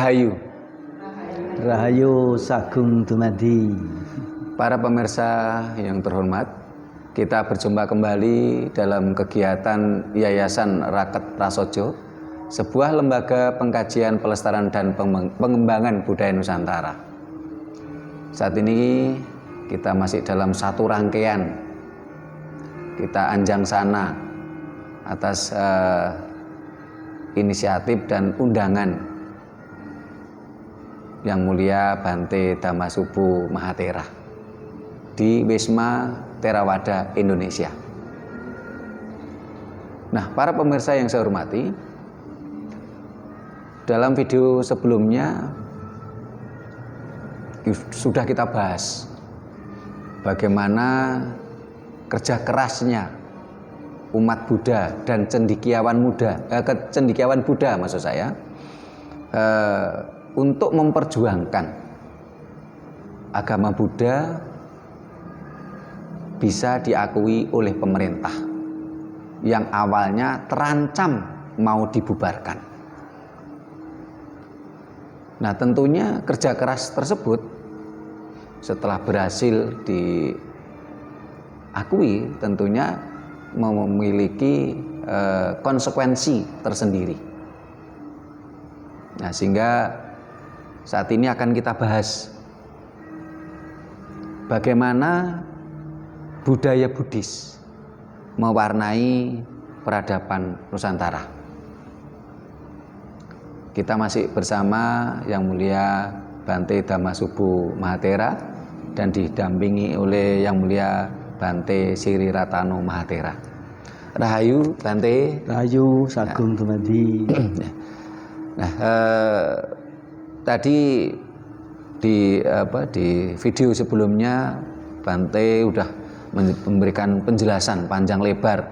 Rahayu. Rahayu Sagung Dumadi. Para pemirsa yang terhormat, kita berjumpa kembali dalam kegiatan Yayasan Raket Prasojo, sebuah lembaga pengkajian, pelestarian dan pengembangan budaya Nusantara. Saat ini kita masih dalam satu rangkaian, kita anjang sana atas inisiatif dan undangan Yang Mulia Bante Dhammasubbu Mahathera di Wisma Theravada Indonesia. Nah, para pemirsa yang saya hormati, dalam video sebelumnya sudah kita bahas bagaimana kerja kerasnya umat Buddha dan cendekiawan Buddha maksud saya, untuk memperjuangkan agama Buddha bisa diakui oleh pemerintah yang awalnya terancam mau dibubarkan. Nah, tentunya kerja keras tersebut setelah berhasil diakui tentunya memiliki konsekuensi tersendiri. Nah, sehingga saat ini akan kita bahas bagaimana budaya Buddhis mewarnai peradaban Nusantara. Kita masih bersama Yang Mulia Bante Dhammasubbu Mahathera dan didampingi oleh Yang Mulia Bante Sri Ratano Mahathera. Rahayu Bante. Rahayu Sagung Dumadi. Nah, tadi di video sebelumnya Bante udah memberikan penjelasan panjang lebar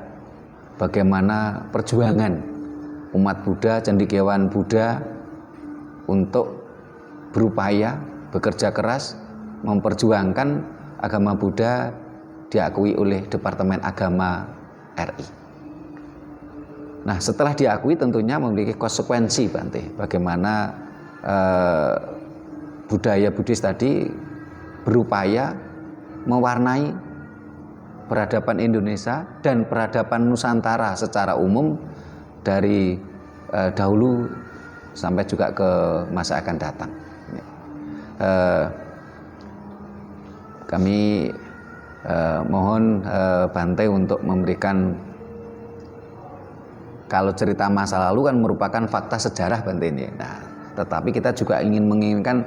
bagaimana perjuangan umat Buddha, cendekiawan Buddha untuk berupaya bekerja keras memperjuangkan agama Buddha diakui oleh Departemen Agama RI. Nah, setelah diakui tentunya memiliki konsekuensi, Bante, bagaimana budaya Buddhis tadi berupaya mewarnai peradaban Indonesia dan peradaban Nusantara secara umum dari dahulu sampai juga ke masa akan datang. Kami mohon Bante untuk memberikan, kalau cerita masa lalu kan merupakan fakta sejarah, Bante ini. Nah, tetapi kita juga menginginkan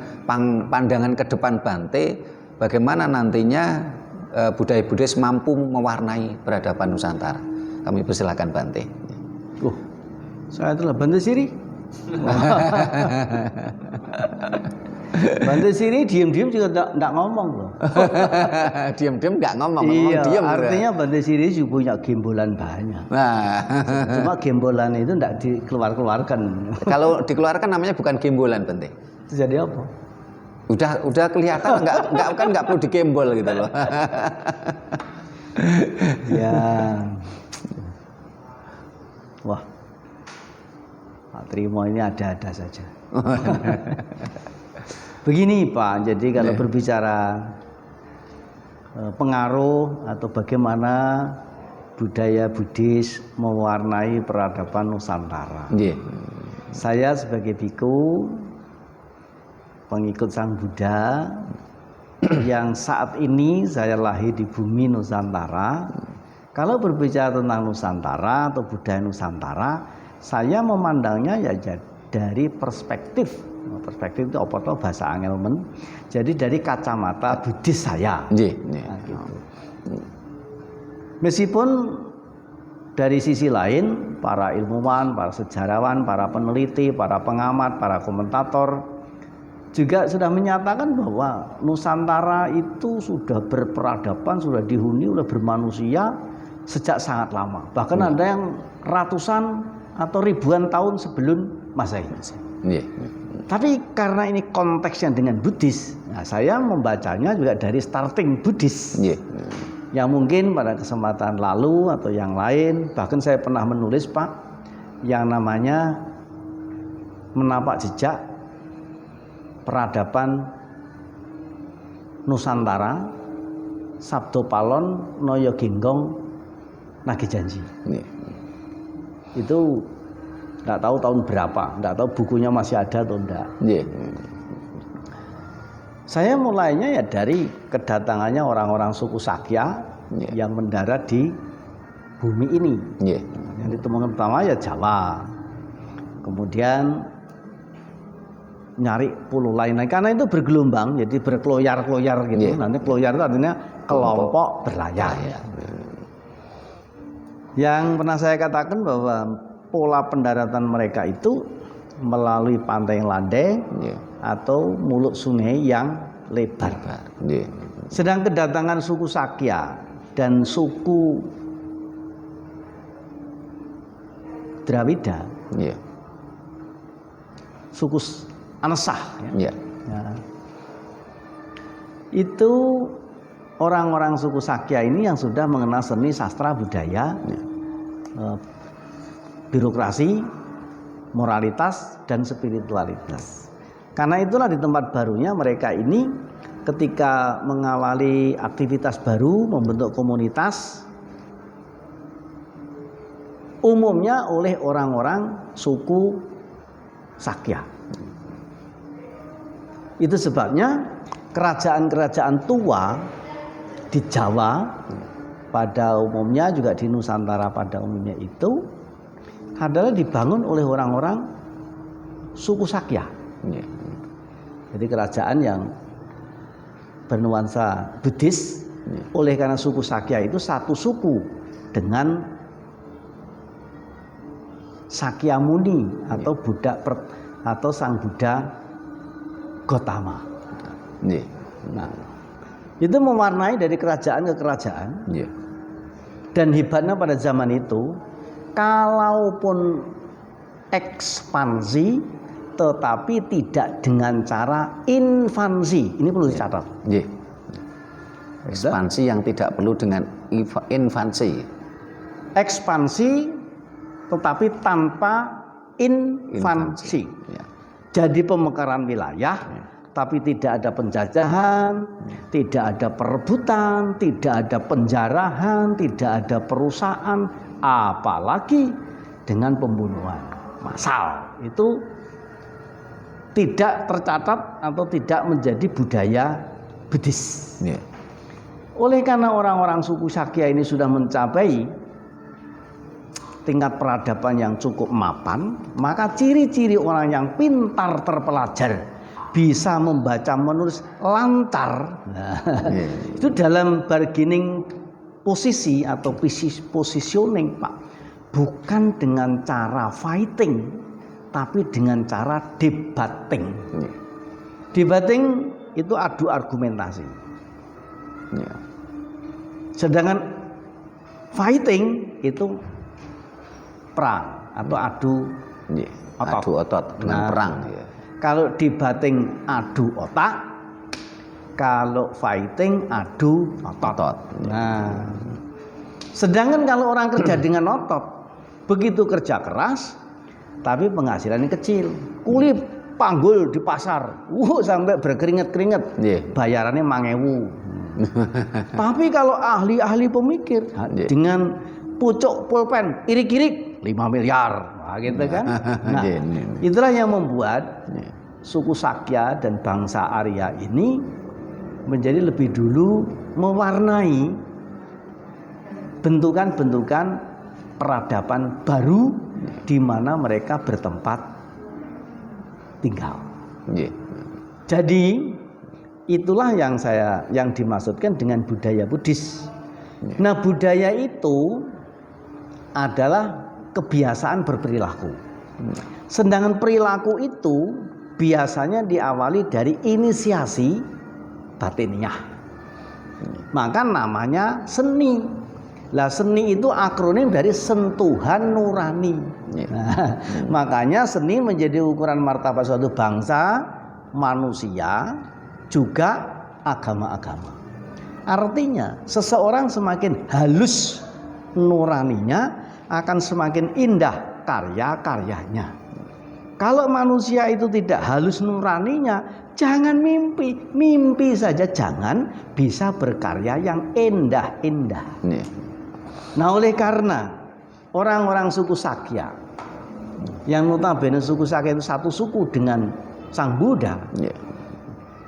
pandangan ke depan Bante bagaimana nantinya budaya Buddhis mampu mewarnai peradaban Nusantara. Kami persilakan Bante. Saya itulah Bante Siri. Bante Siri diam-diam juga enggak ngomong loh. Diam-diam enggak ngomong, iya, diam. Artinya Bante Siri juga punya gembolan banyak. Nah, cuma gembolan itu enggak dikeluarkan. Kalau dikeluarkan namanya bukan gembolan, Bante. Itu jadi apa? Udah kelihatan enggak perlu digembol gitu loh. Ya. Wah. Pak Trimo ini ada-ada saja. Begini Pak, jadi kalau berbicara pengaruh atau bagaimana budaya Buddhis mewarnai peradaban Nusantara. Saya sebagai biku pengikut Sang Buddha yang saat ini saya lahir di bumi Nusantara. Kalau berbicara tentang Nusantara atau budaya Nusantara, saya memandangnya ya dari perspektif itu apa toh bahasa Angelmen. Jadi dari kacamata Buddhis saya. Nah, gitu. Meskipun dari sisi lain para ilmuwan, para sejarawan, para peneliti, para pengamat, para komentator juga sudah menyatakan bahwa Nusantara itu sudah berperadaban, sudah dihuni oleh bermanusia sejak sangat lama. Bahkan ada yang ratusan atau ribuan tahun sebelum Masehi. Tapi karena ini konteksnya dengan Buddhis, nah saya membacanya juga dari starting Buddhis. Yang mungkin pada kesempatan lalu atau yang lain, bahkan saya pernah menulis Pak, yang namanya menapak jejak peradaban Nusantara, Sabdo Palon Noyo Genggong Nagih Janji. Itu nggak tahu tahun berapa, nggak tahu bukunya masih ada atau enggak. Saya mulainya ya dari kedatangannya orang-orang suku Sakya yang mendarat di bumi ini. Yang ditemukan pertama ya Jawa, kemudian nyari pulau lain. Karena itu bergelombang, jadi berkeloyar-keloyar gitu. Nanti keloyar itu artinya kelompok berlayar. Yang pernah saya katakan bahwa pola pendaratan mereka itu melalui pantai yang landai atau mulut sungai yang lebar. Sedang kedatangan suku Sakya dan suku Drawida, suku Anesah, itu orang-orang suku Sakya ini yang sudah mengenal seni, sastra, budaya, birokrasi, moralitas, dan spiritualitas. Karena itulah di tempat barunya mereka ini ketika mengawali aktivitas baru, membentuk komunitas, umumnya oleh orang-orang suku Sakya. Itu sebabnya kerajaan-kerajaan tua di Jawa pada umumnya, juga di Nusantara pada umumnya itu adalah dibangun oleh orang-orang suku Sakya. Jadi kerajaan yang bernuansa Buddhis, oleh karena suku Sakya itu satu suku dengan Sakyamuni atau Buddha atau Sang Buddha Gotama. Nah, itu mewarnai dari kerajaan ke kerajaan. Dan hebatnya pada zaman itu, kalaupun ekspansi, tetapi tidak dengan cara infansi. Ini perlu dicatat. Ekspansi yang tidak perlu dengan infansi. Ekspansi tetapi tanpa infansi. Jadi pemekaran wilayah, tapi tidak ada penjajahan, tidak ada perebutan, tidak ada penjarahan, tidak ada perusahaan, apalagi dengan pembunuhan massal. Itu tidak tercatat atau tidak menjadi budaya Buddhis. Oleh karena orang-orang suku Sakya ini sudah mencapai tingkat peradaban yang cukup mapan, maka ciri-ciri orang yang pintar terpelajar, bisa membaca menulis lancar, itu dalam bargaining posisi atau positioning, Pak, bukan dengan cara fighting, tapi dengan cara debating. Debating itu adu argumentasi. Sedangkan fighting itu perang atau adu otot dengan perang. Kalau debating adu otak, kalau fighting adu otot. Nah, sedangkan kalau orang kerja dengan otot, begitu kerja keras, tapi penghasilannya kecil, kulit panggul di pasar, sampai berkeringat-keringat, bayarannya 5.000. Tapi kalau ahli-ahli pemikir dengan pucuk pulpen irik-irik 5 miliar, gitu kan? Nah, itulah yang membuat suku Sakya dan bangsa Arya ini menjadi lebih dulu mewarnai bentukan-bentukan peradaban baru di mana mereka bertempat tinggal. Jadi itulah yang dimaksudkan dengan budaya Buddhis. Nah, budaya itu adalah kebiasaan berperilaku. Sedangkan perilaku itu biasanya diawali dari inisiasi batiniah. Maka namanya seni. Lah seni itu akronim dari sentuhan nurani. Nah, makanya seni menjadi ukuran martabat suatu bangsa, manusia, juga agama-agama. Artinya seseorang semakin halus nuraninya, akan semakin indah karya-karyanya. Kalau manusia itu tidak halus nuraninya, jangan mimpi. Mimpi saja jangan bisa berkarya yang indah-indah. Nah, oleh karena orang-orang suku Sakya, yang notabene suku Sakya itu satu suku dengan Sang Buddha,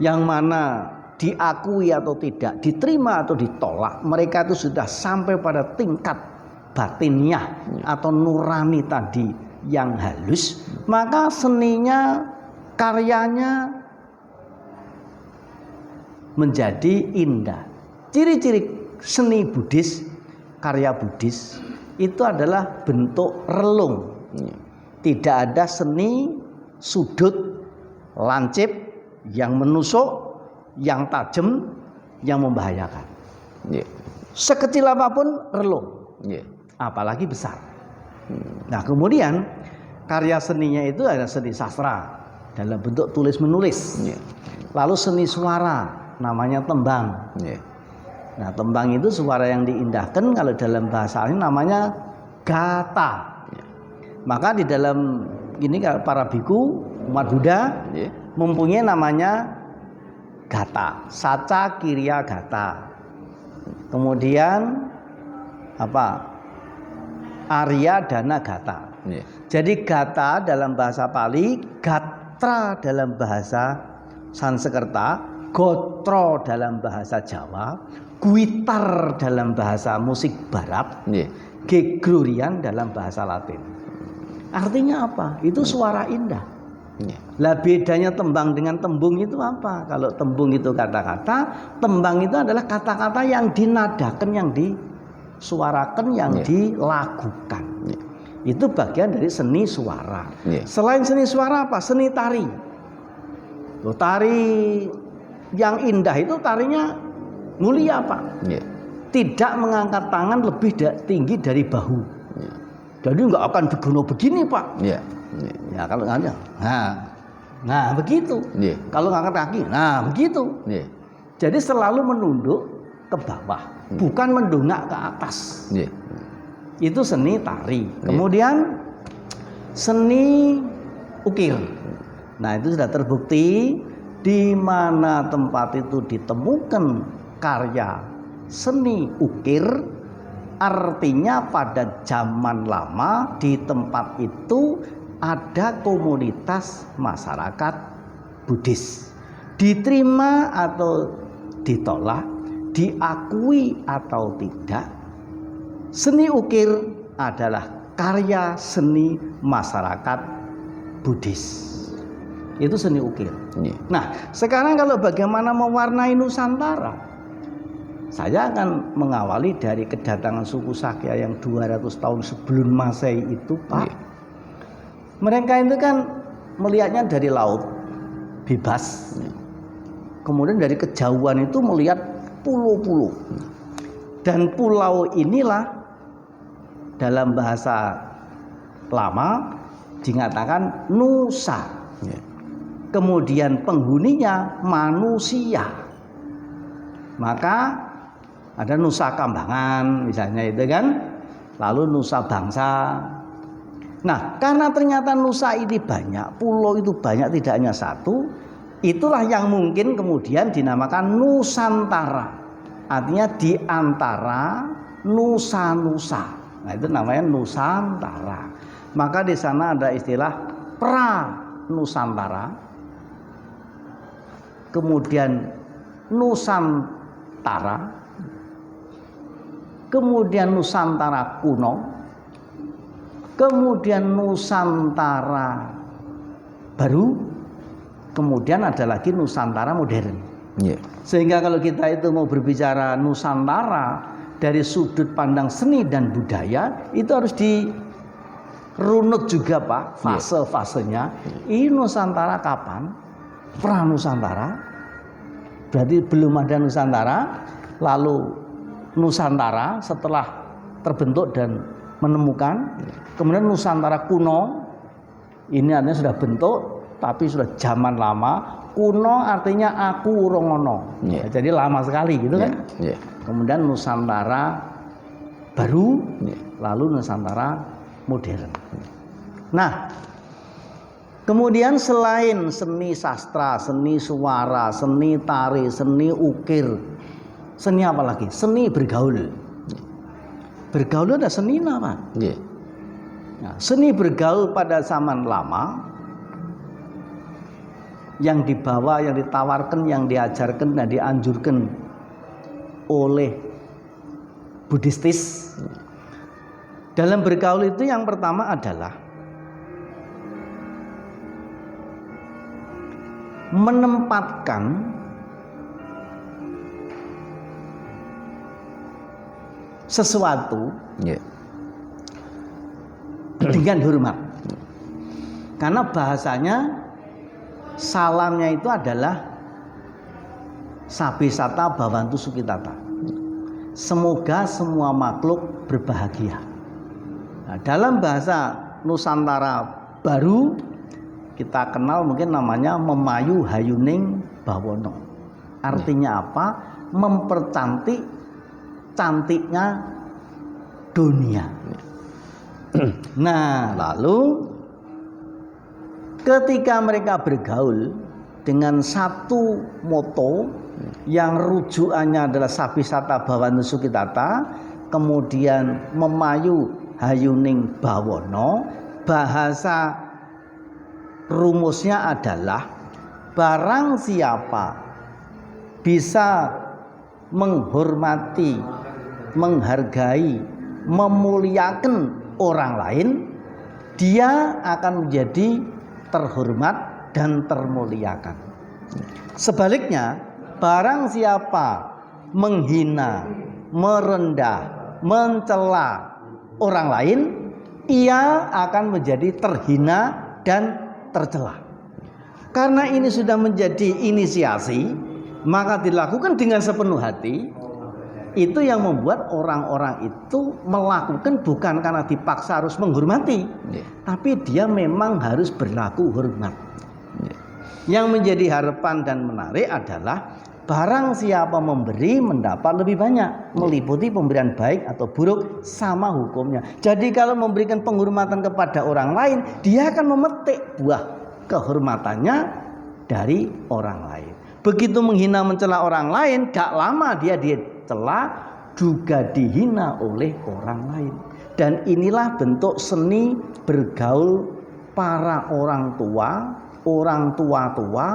yang mana diakui atau tidak, diterima atau ditolak, mereka itu sudah sampai pada tingkat batiniah atau nurani tadi yang halus, maka seninya, karyanya menjadi indah. Ciri-ciri seni Buddhis, karya Buddhis itu adalah bentuk relung. Tidak ada seni sudut, lancip, yang menusuk, yang tajam, yang membahayakan. Sekecil apapun relung, apalagi besar. Nah, kemudian karya seninya itu ada seni sastra dalam bentuk tulis menulis. Lalu seni suara namanya tembang. Nah, tembang itu suara yang diindahkan, kalau dalam bahasa ini namanya gata. Maka di dalam ini para biku umat Buddha mempunyai namanya gata, saca kirya gata. Kemudian apa? Arya dana gata. Jadi gata dalam bahasa Pali, gatra dalam bahasa Sanskerta, gotro dalam bahasa Jawa, guitar dalam bahasa musik barat, Gregorian dalam bahasa Latin. Artinya apa? Itu suara indah. Lah bedanya tembang dengan tembung itu apa? Kalau tembung itu kata-kata, tembang itu adalah kata-kata yang dinadakan, yang disuarakan, yang dilakukan. Itu bagian dari seni suara. Selain seni suara apa? Seni tari. Tari yang indah itu tarinya mulia, Pak. Tidak mengangkat tangan lebih tinggi dari bahu. Jadi nggak akan digono begini, Pak. Ya kalau ngangkat, nah begitu. Kalau ngangkat kaki, nah begitu. Jadi selalu menunduk ke bawah, bukan mendongak ke atas. Itu seni tari. Kemudian seni ukir. Nah, itu sudah terbukti di mana tempat itu ditemukan karya seni ukir, artinya pada zaman lama di tempat itu ada komunitas masyarakat Buddhis. Diterima atau ditolak, diakui atau tidak, seni ukir adalah karya seni masyarakat Buddhis. Itu seni ukir. Nah, sekarang kalau bagaimana mewarnai Nusantara, saya akan mengawali dari kedatangan suku Sakya yang 200 tahun sebelum Masehi itu, Pak. Mereka itu kan melihatnya dari laut bebas. Kemudian dari kejauhan itu melihat pulau-pulau. Dan pulau inilah dalam bahasa lama dikatakan Nusa. Kemudian penghuninya manusia. Maka ada Nusa Kambangan misalnya itu kan. Lalu Nusa Bangsa. Nah, karena ternyata Nusa ini banyak, pulau itu banyak, tidak hanya satu, itulah yang mungkin kemudian dinamakan Nusantara. Artinya di antara nusa-nusa. Nah, itu namanya Nusantara. Maka di sana ada istilah pra-Nusantara. Kemudian Nusantara. Kemudian Nusantara kuno. Kemudian Nusantara baru, kemudian ada lagi Nusantara modern. Sehingga kalau kita itu mau berbicara Nusantara dari sudut pandang seni dan budaya, itu harus dirunut juga, Pak, fase-fasenya. Ini Nusantara kapan? Pra-Nusantara, berarti belum ada Nusantara. Lalu Nusantara setelah terbentuk dan menemukan. Kemudian Nusantara kuno, ini artinya sudah bentuk tapi sudah zaman lama. Kuno artinya aku urongono, jadi lama sekali gitu kan. Kemudian Nusantara baru, lalu Nusantara modern. Nah, Kemudian selain seni sastra, seni suara, seni tari, seni ukir, seni apa lagi? Seni bergaul. Bergaul ada seni apa? Nggih. Nah, seni bergaul pada zaman lama yang dibawa, yang ditawarkan, yang diajarkan dan dianjurkan oleh Buddhistis. Dalam bergaul itu yang pertama adalah menempatkan sesuatu dengan hormat. Karena bahasanya salamnya itu adalah Sabisata Bhavantu Sukitata. Semoga semua makhluk berbahagia. Nah, dalam bahasa Nusantara baru kita kenal mungkin namanya Memayu Hayuning Bawono. Artinya apa? Mempercantik cantiknya dunia. Nah, lalu ketika mereka bergaul dengan satu moto yang rujukannya adalah Sabisata Bhavantu Sukitata, kemudian Memayu Hayuning Bawono, bahasa rumusnya adalah barang siapa bisa menghormati, menghargai, memuliakan orang lain, dia akan menjadi terhormat dan termuliakan. Sebaliknya, barang siapa menghina, merendah, mencela orang lain, ia akan menjadi terhina dan tercela. Karena ini sudah menjadi inisiasi, maka dilakukan dengan sepenuh hati. Itu yang membuat orang-orang itu melakukan bukan karena dipaksa harus menghormati, tapi dia memang harus berlaku hormat. Yang menjadi harapan dan menarik adalah barang siapa memberi mendapat lebih banyak, meliputi pemberian baik atau buruk sama hukumnya. Jadi kalau memberikan penghormatan kepada orang lain, dia akan memetik buah kehormatannya dari orang lain. Begitu menghina mencela orang lain, gak lama dia dicela juga dihina oleh orang lain. Dan inilah bentuk seni bergaul para orang tua-tua,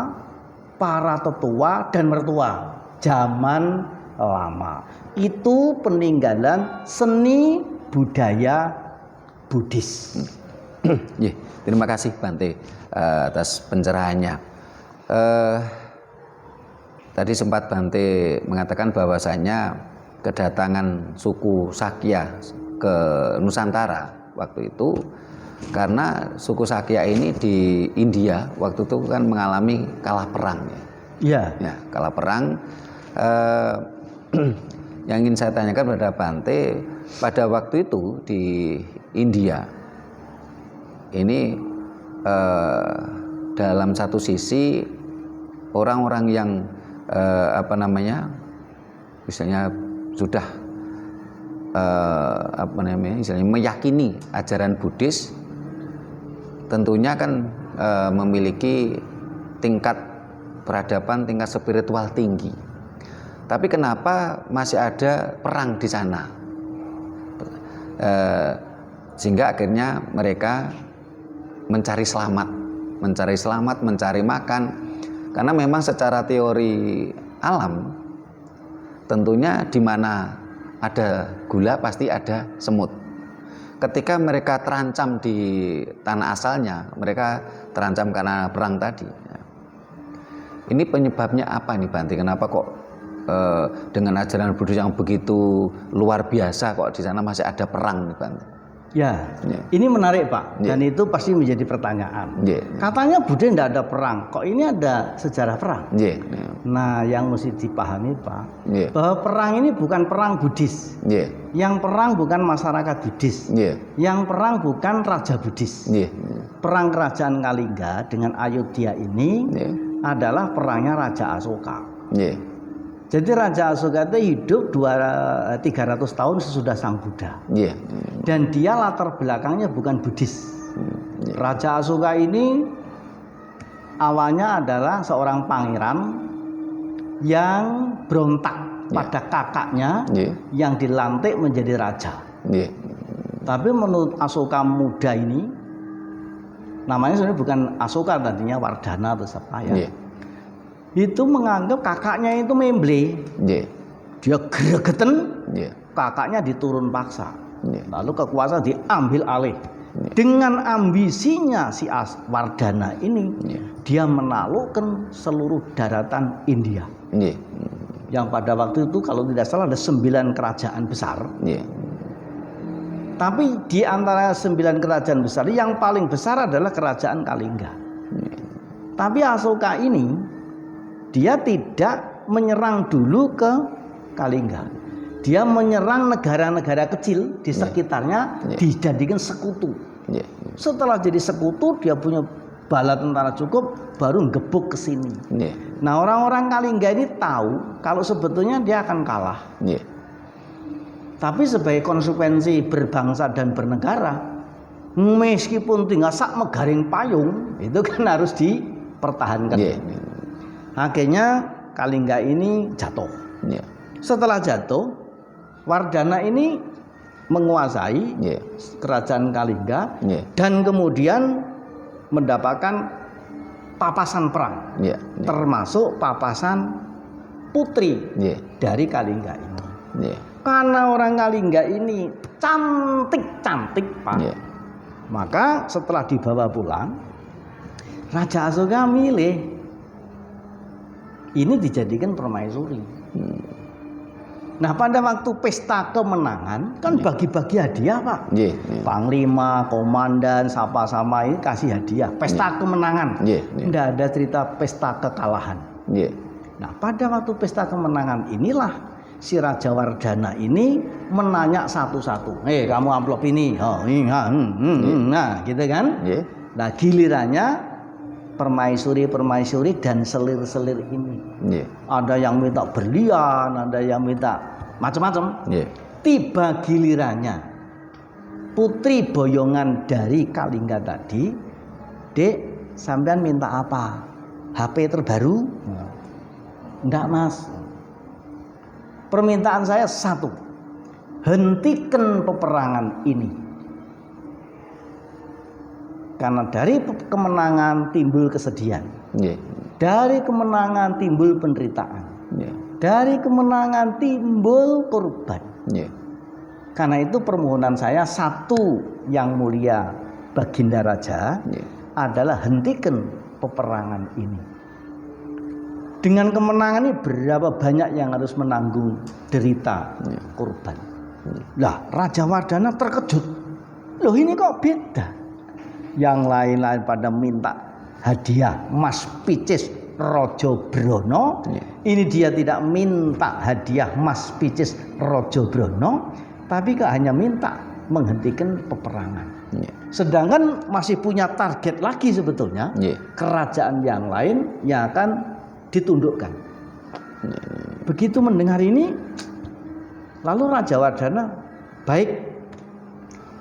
para tetua dan mertua zaman lama. Itu peninggalan seni budaya Buddhis. Terima kasih Bante atas pencerahannya. Tadi sempat Bante mengatakan bahwasanya kedatangan suku Sakya ke Nusantara waktu itu karena suku Sakya ini di India waktu itu kan mengalami kalah perang. Ya, kalah perang. Yang ingin saya tanyakan pada Bante, pada waktu itu di India ini dalam satu sisi orang-orang yang misalnya sudah meyakini ajaran Buddhis tentunya kan memiliki tingkat peradaban, tingkat spiritual tinggi. Tapi kenapa masih ada perang di sana? Sehingga akhirnya mereka mencari selamat, mencari makan. Karena memang secara teori alam tentunya di mana ada gula pasti ada semut. Ketika mereka terancam di tanah asalnya, mereka terancam karena perang tadi. Ini penyebabnya apa nih Bante? Kenapa kok dengan ajaran Buddha yang begitu luar biasa kok di sana masih ada perang nih Bante? Ini menarik Pak, dan itu pasti menjadi pertanyaan. Katanya Buddha tidak ada perang, kok ini ada sejarah perang? Nah, yang mesti dipahami Pak, bahwa perang ini bukan perang Buddhis. Yang perang bukan masyarakat Buddhis. Yang perang bukan raja Buddhis. Perang kerajaan Kalingga dengan Ayodhya ini adalah perangnya Raja Asoka. Jadi Raja Asoka itu hidup 300 tahun sesudah Sang Buddha. Dan dia latar belakangnya bukan Buddhis. Raja Asoka ini awalnya adalah seorang pangeran yang berontak pada kakaknya yang dilantik menjadi raja. Tapi menurut Asoka muda ini, namanya sebenarnya bukan Asoka, tadinya Wardana atau siapa ya, itu menganggap kakaknya itu memble. Dia gregeten, kakaknya diturun paksa, lalu kekuasaan diambil alih. Dengan ambisinya si Wardana ini, dia menaklukkan seluruh daratan India. Yang pada waktu itu kalau tidak salah ada 9 kerajaan besar. Tapi di antara 9 kerajaan besar, yang paling besar adalah kerajaan Kalingga. Tapi Asoka ini, dia tidak menyerang dulu ke Kalingga. Dia menyerang negara-negara kecil di sekitarnya, dijadikan sekutu. Setelah jadi sekutu, dia punya bala tentara cukup, baru gebuk ke sini. Nah, orang-orang Kalingga ini tahu kalau sebetulnya dia akan kalah. Tapi sebagai konsekuensi berbangsa dan bernegara, meskipun tinggal sak megaring payung, itu kan harus dipertahankan. Akhirnya Kalingga ini jatuh. Setelah jatuh, Wardana ini menguasai kerajaan Kalingga dan kemudian mendapatkan papasan perang, termasuk papasan putri dari Kalingga ini. Karena orang Kalingga ini cantik-cantik, Pak, maka setelah dibawa pulang, Raja Asoka milih ini dijadikan permaisuri. Nah, pada waktu pesta kemenangan kan bagi-bagi hadiah, Pak. Panglima, komandan, sama ini kasih hadiah. Pesta kemenangan. Tidak ada cerita pesta kekalahan. Nah, pada waktu pesta kemenangan inilah si Raja Wardana ini menanya satu-satu. Kamu amplop ini. Nah, gitu kan? Nah, gilirannya permaisuri dan selir-selir ini. Ada yang minta berlian, ada yang minta macam-macam. Tiba gilirannya putri boyongan dari Kalingga tadi, Dek, sampean minta apa? HP terbaru? Enggak, Mas. Permintaan saya satu, hentikan peperangan ini. Karena dari kemenangan timbul kesedihan, dari kemenangan timbul penderitaan, dari kemenangan timbul korban. Karena itu permohonan saya satu, yang mulia Baginda Raja, adalah hentikan peperangan ini. Dengan kemenangan ini berapa banyak yang harus menanggung derita korban. Lah, Raja Wardana terkejut. Loh, ini kok beda? Yang lain-lain pada minta hadiah Mas Picis Rojo Brono, ini dia tidak minta hadiah Mas Picis Rojo Brono, tapi kok hanya minta menghentikan peperangan. Sedangkan masih punya target lagi sebetulnya, kerajaan yang lain yang akan ditundukkan. Begitu mendengar ini, lalu Raja Wardana baik,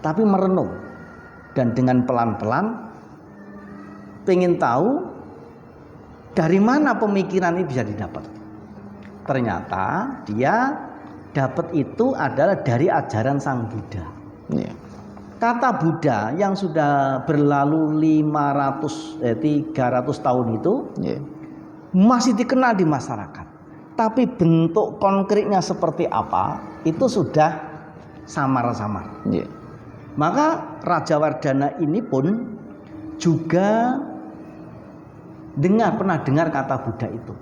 tapi merenung. Dan dengan pelan-pelan pengen tahu dari mana pemikiran ini bisa didapat. Ternyata dia dapat itu adalah dari ajaran Sang Buddha. Kata Buddha yang sudah berlalu 300 tahun itu masih dikenal di masyarakat. Tapi bentuk konkretnya seperti apa itu sudah samar-samar. Maka Raja Wardana ini pun juga pernah dengar kata Buddha itu.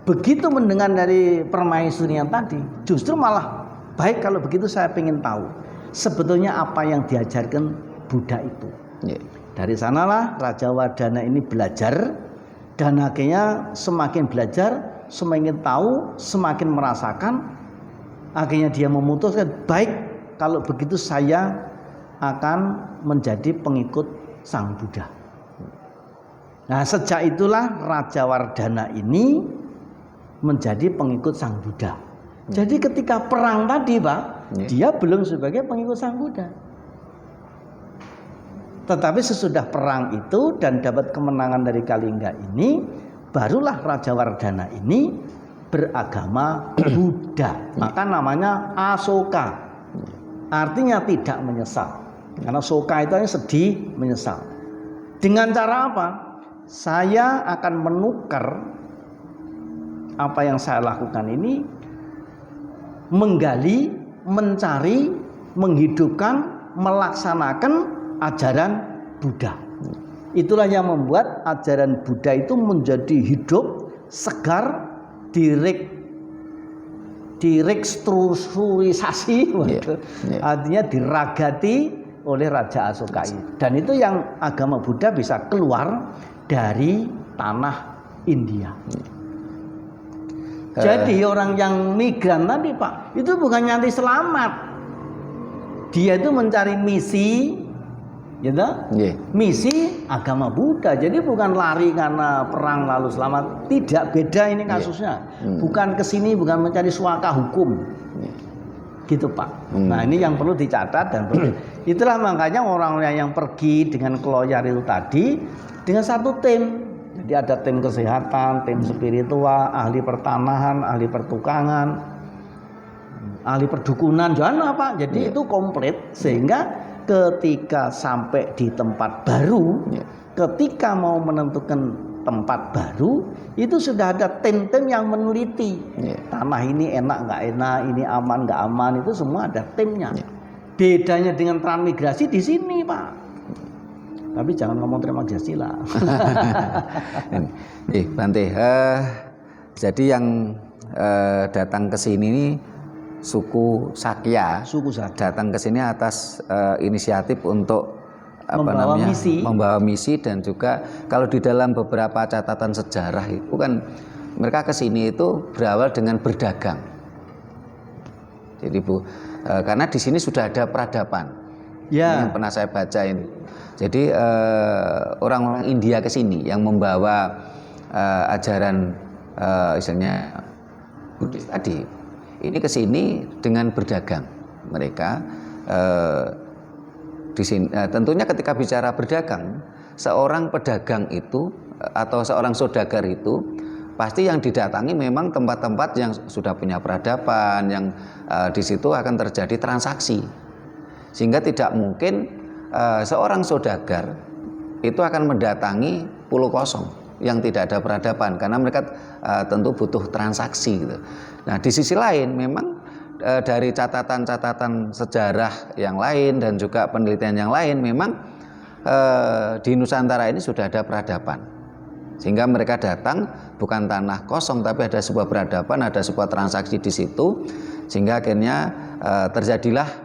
Begitu mendengar dari permaisuri yang tadi, justru malah baik kalau begitu saya ingin tahu sebetulnya apa yang diajarkan Buddha itu. Dari sanalah Raja Wardana ini belajar, dan akhirnya semakin belajar, semakin tahu, semakin merasakan, akhirnya dia memutuskan baik kalau begitu saya akan menjadi pengikut Sang Buddha. Nah, sejak itulah Raja Wardana ini menjadi pengikut Sang Buddha. Jadi ketika perang tadi, Pak, dia belum sebagai pengikut Sang Buddha. Tetapi sesudah perang itu dan dapat kemenangan dari Kalingga ini, barulah Raja Wardhana ini beragama Buddha. Maka namanya Asoka. Artinya tidak menyesal. Karena Soka itu artinya sedih, menyesal. Dengan cara apa? Saya akan menukar apa yang saya lakukan ini, menggali, mencari, menghidupkan, melaksanakan ajaran Buddha. Itulah yang membuat ajaran Buddha itu menjadi hidup, segar, direstrukturisasi, artinya diragati oleh Raja Asoka ini. Dan itu yang agama Buddha bisa keluar dari tanah India. Jadi orang yang migran tadi Pak, itu bukan nyari selamat. Dia itu mencari misi, gitu? Misi agama Buddha. Jadi bukan lari karena perang lalu selamat. Tidak, beda ini kasusnya. Bukan kesini, bukan mencari suaka hukum. Gitu Pak. Nah ini yang perlu dicatat dan perlu. Itulah makanya orang-orang yang pergi dengan keloyar itu tadi dengan satu tim. Jadi ada tim kesehatan, tim spiritual, ahli pertanahan, ahli pertukangan, ahli perdukunan, jangan apa. Jadi itu komplit sehingga ketika sampai di tempat baru, ketika mau menentukan tempat baru, itu sudah ada tim-tim yang meneliti. Tanah ini enak nggak enak, ini aman nggak aman, itu semua ada timnya. Bedanya dengan transmigrasi di sini Pak. Tapi jangan ngomong transmigrasi lah. Bante, jadi yang datang ke sini ini suku Sakya. Datang ke sini atas inisiatif untuk membawa misi dan juga kalau di dalam beberapa catatan sejarah itu kan mereka ke sini itu berawal dengan berdagang. Jadi karena di sini sudah ada peradaban. Yang pernah saya baca ini. Jadi orang-orang India ke sini yang membawa ajaran misalnya Buddhis tadi, ini ke sini dengan berdagang. Mereka di sini tentunya ketika bicara berdagang, seorang pedagang itu atau seorang saudagar itu pasti yang didatangi memang tempat-tempat yang sudah punya peradaban, yang di situ akan terjadi transaksi. Sehingga tidak mungkin seorang saudagar itu akan mendatangi pulau kosong yang tidak ada peradaban karena mereka tentu butuh transaksi gitu. Nah, di sisi lain memang dari catatan-catatan sejarah yang lain dan juga penelitian yang lain memang di Nusantara ini sudah ada peradaban. Sehingga mereka datang bukan tanah kosong tapi ada sebuah peradaban, ada sebuah transaksi di situ sehingga akhirnya terjadilah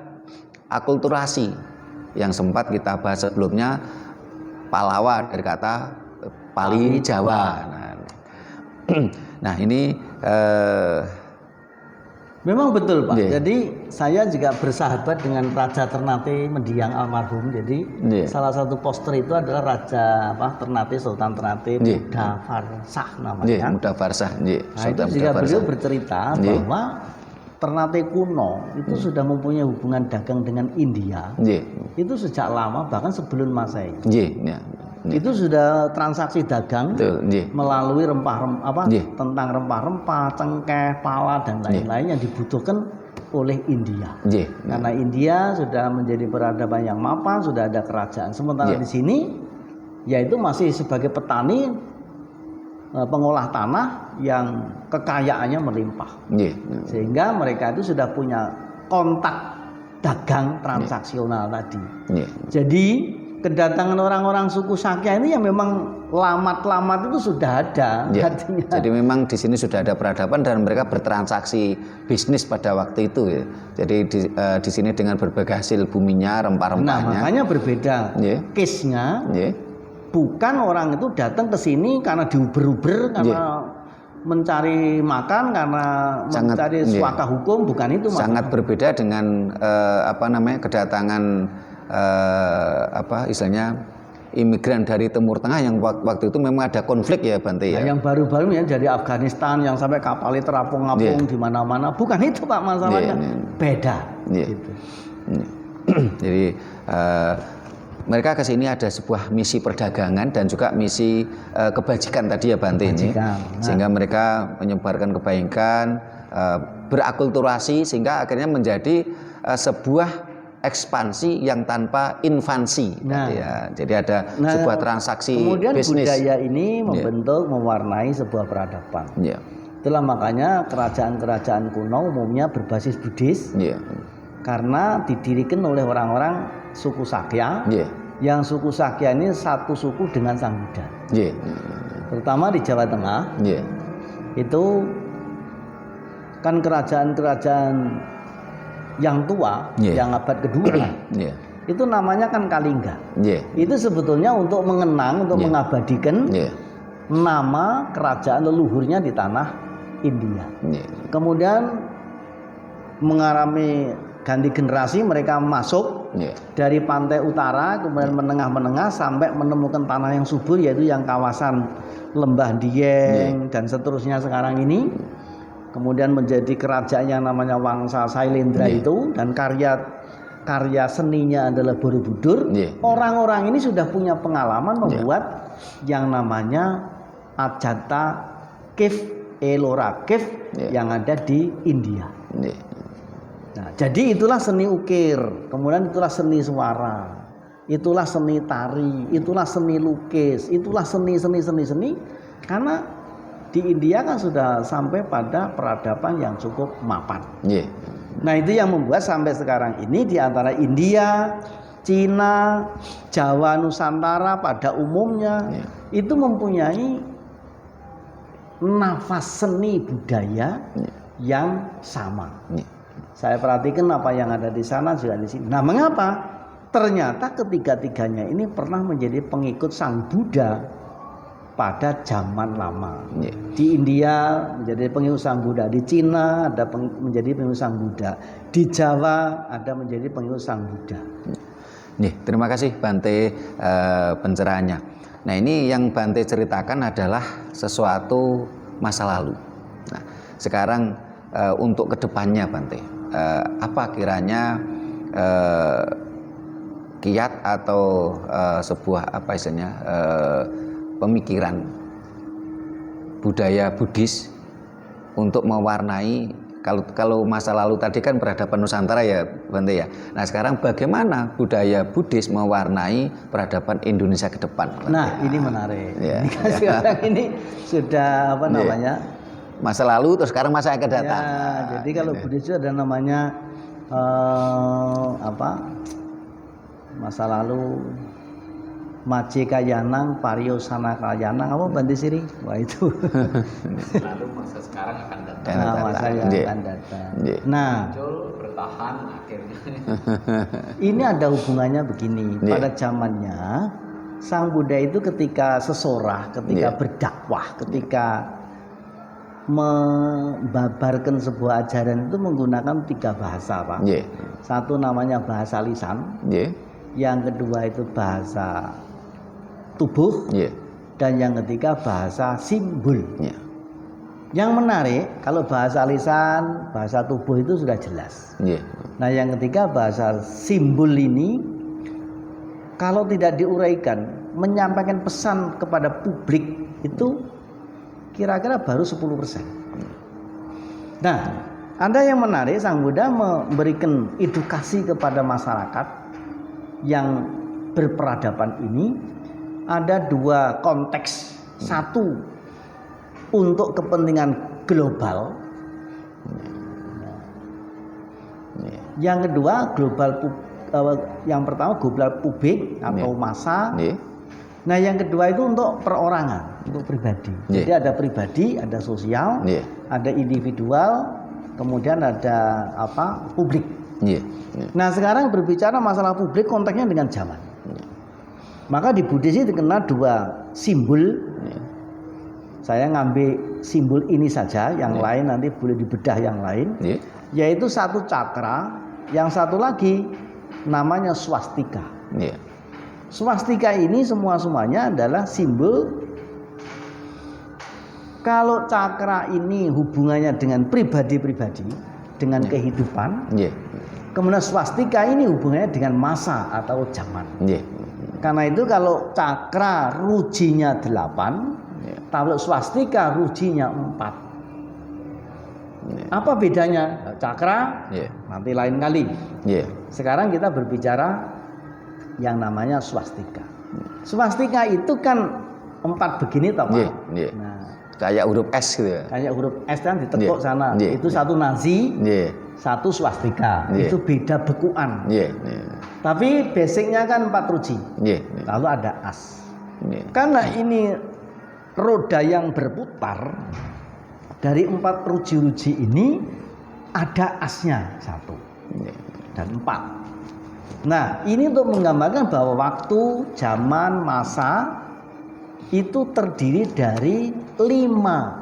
akulturasi yang sempat kita bahas sebelumnya, Palawa dari kata Pali Jawa. Nah ini memang betul Pak. Jadi saya juga bersahabat dengan Raja Ternate Mendiang almarhum. Jadi salah satu poster itu adalah Raja Ternate, Sultan Ternate Mudafarsah namanya. Mudafarsah. Nah itu juga beliau bercerita bahwa Ternate kuno itu sudah mempunyai hubungan dagang dengan India. Itu sejak lama bahkan sebelum Masehi. Itu sudah transaksi dagang melalui rempah-rempah tentang rempah-rempah, cengkeh, pala dan lain-lain yang dibutuhkan oleh India. Karena India sudah menjadi peradaban yang mapan, sudah ada kerajaan. Sementara di sini yaitu masih sebagai petani pengolah tanah yang kekayaannya melimpah. Sehingga mereka itu sudah punya kontak dagang transaksional tadi. Jadi kedatangan orang-orang suku Sakya ini yang memang lamat-lamat itu sudah ada. Artinya, jadi memang di sini sudah ada peradaban dan mereka bertransaksi bisnis pada waktu itu ya. Jadi di sini dengan berbagai hasil buminya, rempah-rempahnya. Nah, makanya berbeda case-nya. Bukan orang itu datang ke sini karena diuber-uber, karena mencari makan, karena mencari suaka hukum, bukan itu maksudnya. Sangat berbeda dengan kedatangan istilahnya imigran dari Timur Tengah yang waktu itu memang ada konflik ya Bante ya. Yang baru-baru ya dari Afghanistan yang sampai kapalnya terapung-apung di mana-mana, bukan itu Pak masalahnya. Beda. Gitu. Jadi mereka ke sini ada sebuah misi perdagangan dan juga misi kebajikan tadi ya Bante ini. Sehingga mereka menyebarkan kebaikan, berakulturasi sehingga akhirnya menjadi sebuah ekspansi yang tanpa invasi. Ya. Jadi ada sebuah transaksi kemudian bisnis. Budaya ini membentuk, mewarnai sebuah peradaban. Itulah makanya kerajaan-kerajaan kuno umumnya berbasis Buddhis. Karena didirikan oleh orang-orang suku Sakya. Yang suku Sakya ini satu suku dengan Sang Buddha. Terutama di Jawa Tengah. Itu kan kerajaan-kerajaan yang tua, yang abad kedua, itu namanya kan Kalingga. Itu sebetulnya untuk mengenang, untuk mengabadikan nama kerajaan leluhurnya di tanah India. Kemudian mengalami ganti generasi, mereka masuk dari pantai utara, kemudian menengah-menengah sampai menemukan tanah yang subur, yaitu yang kawasan Lembah Dieng dan seterusnya sekarang ini. Kemudian menjadi kerajaan yang namanya Wangsa Sailendra itu, dan karya seninya adalah Borobudur. Orang-orang ini sudah punya pengalaman membuat yang namanya Ajanta Cave, Ellora Cave yang ada di India. Nah, jadi itulah seni ukir, kemudian itulah seni suara, itulah seni tari, itulah seni lukis, itulah seni karena di India kan sudah sampai pada peradaban yang cukup mapan. Nah, itu yang membuat sampai sekarang ini di antara India, Cina, Jawa, Nusantara pada umumnya itu mempunyai nafas seni budaya yang sama. Saya perhatikan apa yang ada di sana juga di sini. Nah, mengapa? Ternyata ketiga-tiganya ini pernah menjadi pengikut Sang Buddha pada zaman lama. Di India menjadi pengikut Sang Buddha, di Cina ada menjadi pengikut Sang Buddha, di Jawa ada menjadi pengikut Sang Buddha. Terima kasih Bante pencerahannya. Nah, ini yang Bante ceritakan adalah sesuatu masa lalu. Nah, sekarang untuk kedepannya Bante, apa kiranya kiat atau sebuah apa istilahnya pemikiran budaya Buddhis untuk mewarnai, kalau masa lalu tadi kan peradaban Nusantara ya Bante ya. Nah, sekarang bagaimana budaya Buddhis mewarnai peradaban Indonesia ke depan Bante? Nah, ini menarik. Ini kan sekarang ini sudah apa namanya? Masa lalu terus sekarang masa yang akan datang. Jadi kalau Buddhis itu ada namanya masa lalu, Mace Kayanang, Pariosana Kayanang, apa Bante Siri? Wah, itu. Lalu masa sekarang akan datang. Masa yang akan datang. Nah, muncul, bertahan, akhirnya. Ini ada hubungannya begini. Pada zamannya Sang Buddha itu ketika sesorah, ketika berdakwah, ketika membabarkan sebuah ajaran itu menggunakan 3 bahasa, Pak. Satu namanya bahasa lisan. Yang kedua itu bahasa tubuh, dan yang ketiga bahasa simbol. Yang menarik, kalau bahasa lisan, bahasa tubuh itu sudah jelas. Nah, yang ketiga bahasa simbol ini, kalau tidak diuraikan, menyampaikan pesan kepada publik itu kira-kira baru 10%. Nah, ada yang menarik, Sang Buddha memberikan edukasi kepada masyarakat yang berperadaban ini. Ada 2 konteks. Satu untuk kepentingan global, yang kedua yang pertama global publik atau massa. Nah, yang kedua itu untuk perorangan, untuk pribadi. Jadi ada pribadi, ada sosial, ada individual, kemudian ada publik. Nah, sekarang berbicara masalah publik, konteksnya dengan zaman. Maka di Buddhis itu dikenal 2 simbol. Saya ngambil simbol ini saja, yang lain nanti boleh dibedah yang lain. Yaitu satu cakra, yang satu lagi namanya swastika. Swastika ini semuanya adalah simbol. Kalau cakra ini hubungannya dengan pribadi-pribadi, dengan kehidupan. Kemudian swastika ini hubungannya dengan masa atau zaman. Karena itu kalau cakra rujinya 8, Ya. kalau swastika rujinya 4. Ya. Apa bedanya? Cakra Ya. nanti lain kali. Ya. Sekarang kita berbicara yang namanya swastika. Swastika itu kan 4 begini toh, Pak. Ya. Ya. Nah, Kayak huruf S gitu ya. kayak huruf S kan ditekuk Ya. sana. Ya. Itu satu nazi, Ya. satu swastika. Ya. Itu beda bekuan. Ya. Ya. Tapi basicnya kan 4 ruji. Ya. Lalu ada as. Ya. Karena ini roda yang berputar, dari 4 ruji-ruji ini ada asnya 1 Ya. dan 4. Nah, ini untuk menggambarkan bahwa waktu, zaman, masa itu terdiri dari 5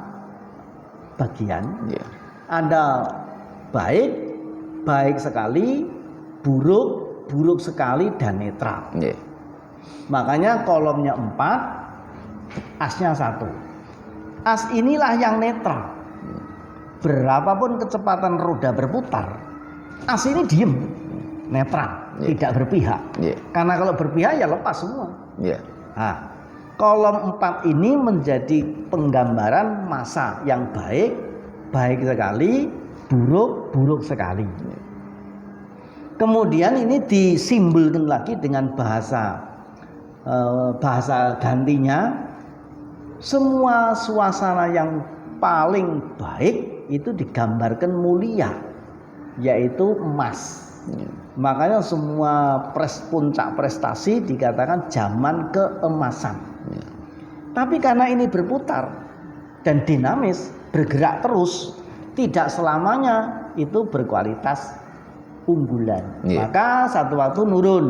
bagian. Ya. Ada baik, baik sekali, buruk, buruk sekali, dan netral. Ya. Makanya kolomnya 4, asnya 1. As inilah yang netral. Berapapun kecepatan roda berputar, as ini diem, netral, Ya. tidak berpihak. Ya. Karena kalau berpihak ya lepas semua. Ya. Nah, kolom 4 ini menjadi penggambaran masa yang baik, baik sekali, buruk, buruk sekali. Kemudian ini disimbolkan lagi dengan bahasa gantinya. Semua suasana yang paling baik itu digambarkan mulia, yaitu emas. Makanya semua puncak prestasi dikatakan zaman keemasan. Tapi karena ini berputar dan dinamis, bergerak terus, tidak selamanya itu berkualitas unggulan. Maka satu waktu nurun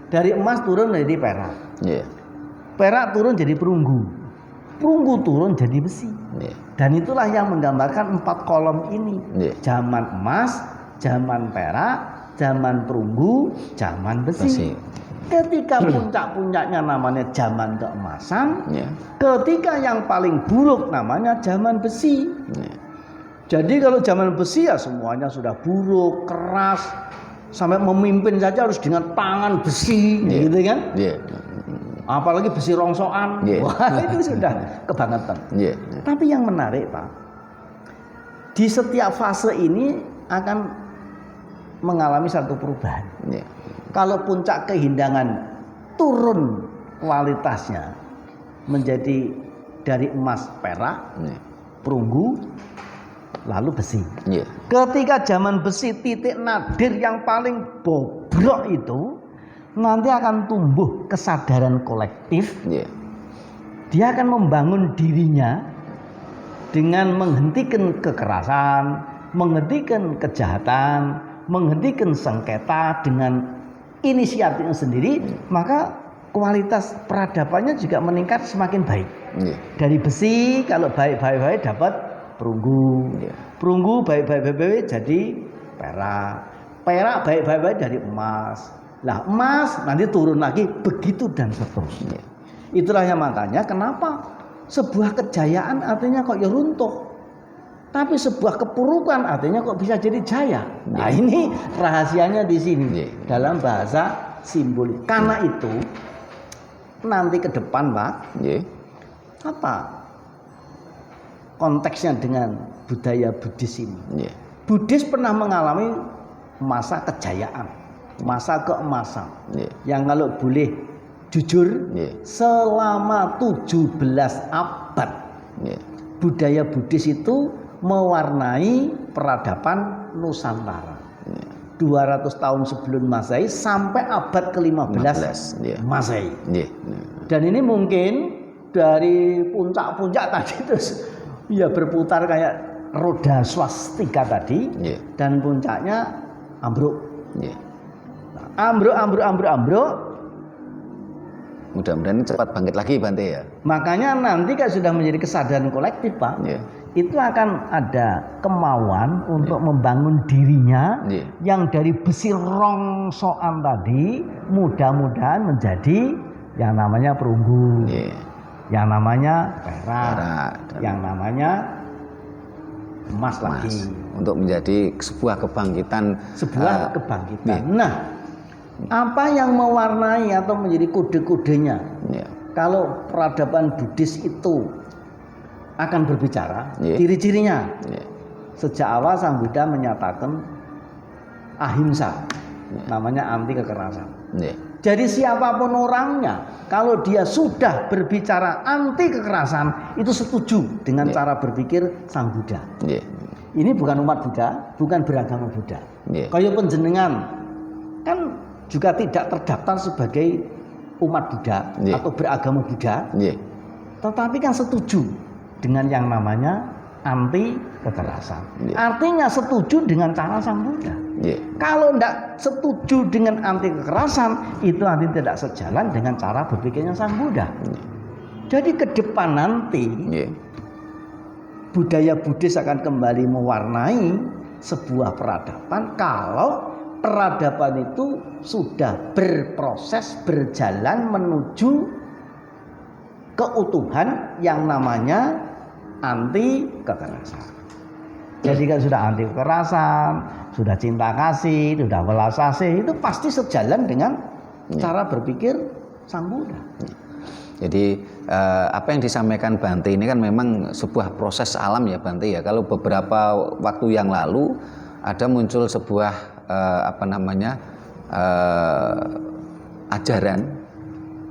dari emas, turun jadi perak. Perak turun jadi perunggu. Perunggu turun jadi besi. Dan itulah yang menggambarkan 4 kolom ini. Zaman emas, zaman perak, zaman perunggu, zaman besi. Ketika puncak-puncaknya namanya zaman keemasan, ketika yang paling buruk namanya zaman besi. Jadi kalau zaman besi ya semuanya sudah buruk, keras, sampai memimpin saja harus dengan tangan besi, gitu kan? Apalagi besi rongsokan, wah itu sudah kebangetan. Tapi yang menarik, Pak, di setiap fase ini akan mengalami satu perubahan. Kalau puncak kehindangan turun kualitasnya menjadi dari emas, perak, perunggu, lalu besi. Ketika zaman besi titik nadir yang paling bobrok itu, nanti akan tumbuh kesadaran kolektif. Dia akan membangun dirinya dengan menghentikan kekerasan, menghentikan kejahatan, menghentikan sengketa dengan inisiatifnya sendiri, maka kualitas peradabannya juga meningkat semakin baik. Dari besi kalau baik-baik dapat perunggu, perunggu baik-baik jadi perak, perak baik-baik dari emas. Lah emas nanti turun lagi, begitu dan seterusnya. Itulah yang makanya kenapa sebuah kejayaan artinya kok ya runtuh, tapi sebuah kepurukan artinya kok bisa jadi jaya. Nah ini rahasianya di sini dalam bahasa simbolik. Karena itu nanti ke depan, Pak, apa konteksnya dengan budaya Buddhis ini? Buddhis pernah mengalami masa kejayaan, masa keemasan, yang kalau boleh jujur selama 17 abad budaya Buddhis itu mewarnai peradaban Nusantara. 200 tahun sebelum Masehi sampai abad ke-15 Masehi. Dan ini mungkin dari puncak-puncak tadi terus ya berputar kayak roda swastika tadi, dan puncaknya ambruk. Ambruk. Mudah-mudahan cepat bangkit lagi Bante ya. Makanya nanti kalau sudah menjadi kesadaran kolektif, Pak, itu akan ada kemauan untuk membangun dirinya yang dari besi rongsokan tadi mudah-mudahan menjadi yang namanya perunggu, yang namanya perak, yang namanya emas lagi, untuk menjadi sebuah kebangkitan. Nah, Apa yang mewarnai atau menjadi kode-kodenya Ya. kalau peradaban Buddhis itu akan berbicara, Ya. ciri-cirinya? Ya. Sejak awal Sang Buddha menyatakan ahimsa, namanya anti kekerasan. Ya. Jadi siapapun orangnya, kalau dia sudah berbicara anti kekerasan, itu setuju dengan Ya. cara berpikir Sang Buddha. Ya. Ini bukan umat Buddha, bukan beragama Buddha. Ya. Kaya penjenengan kan juga tidak terdaftar sebagai umat Buddha Ya. atau beragama Buddha, Ya. tetapi kan setuju dengan yang namanya anti kekerasan. Ya. Artinya setuju dengan cara Sang Buddha. Ya. Kalau tidak setuju dengan anti kekerasan, itu nanti tidak sejalan dengan cara berpikirnya Sang Buddha. Jadi ke depan nanti Ya. budaya Buddhis akan kembali mewarnai sebuah peradaban kalau peradaban itu sudah berproses berjalan menuju keutuhan yang namanya anti kekerasan. Jadi kan sudah anti kekerasan, sudah cinta kasih, sudah welas asih, itu pasti sejalan dengan cara berpikir Sang Buddha. Jadi apa yang disampaikan Bante ini kan memang sebuah proses alam ya Bante ya. Kalau beberapa waktu yang lalu ada muncul sebuah ajaran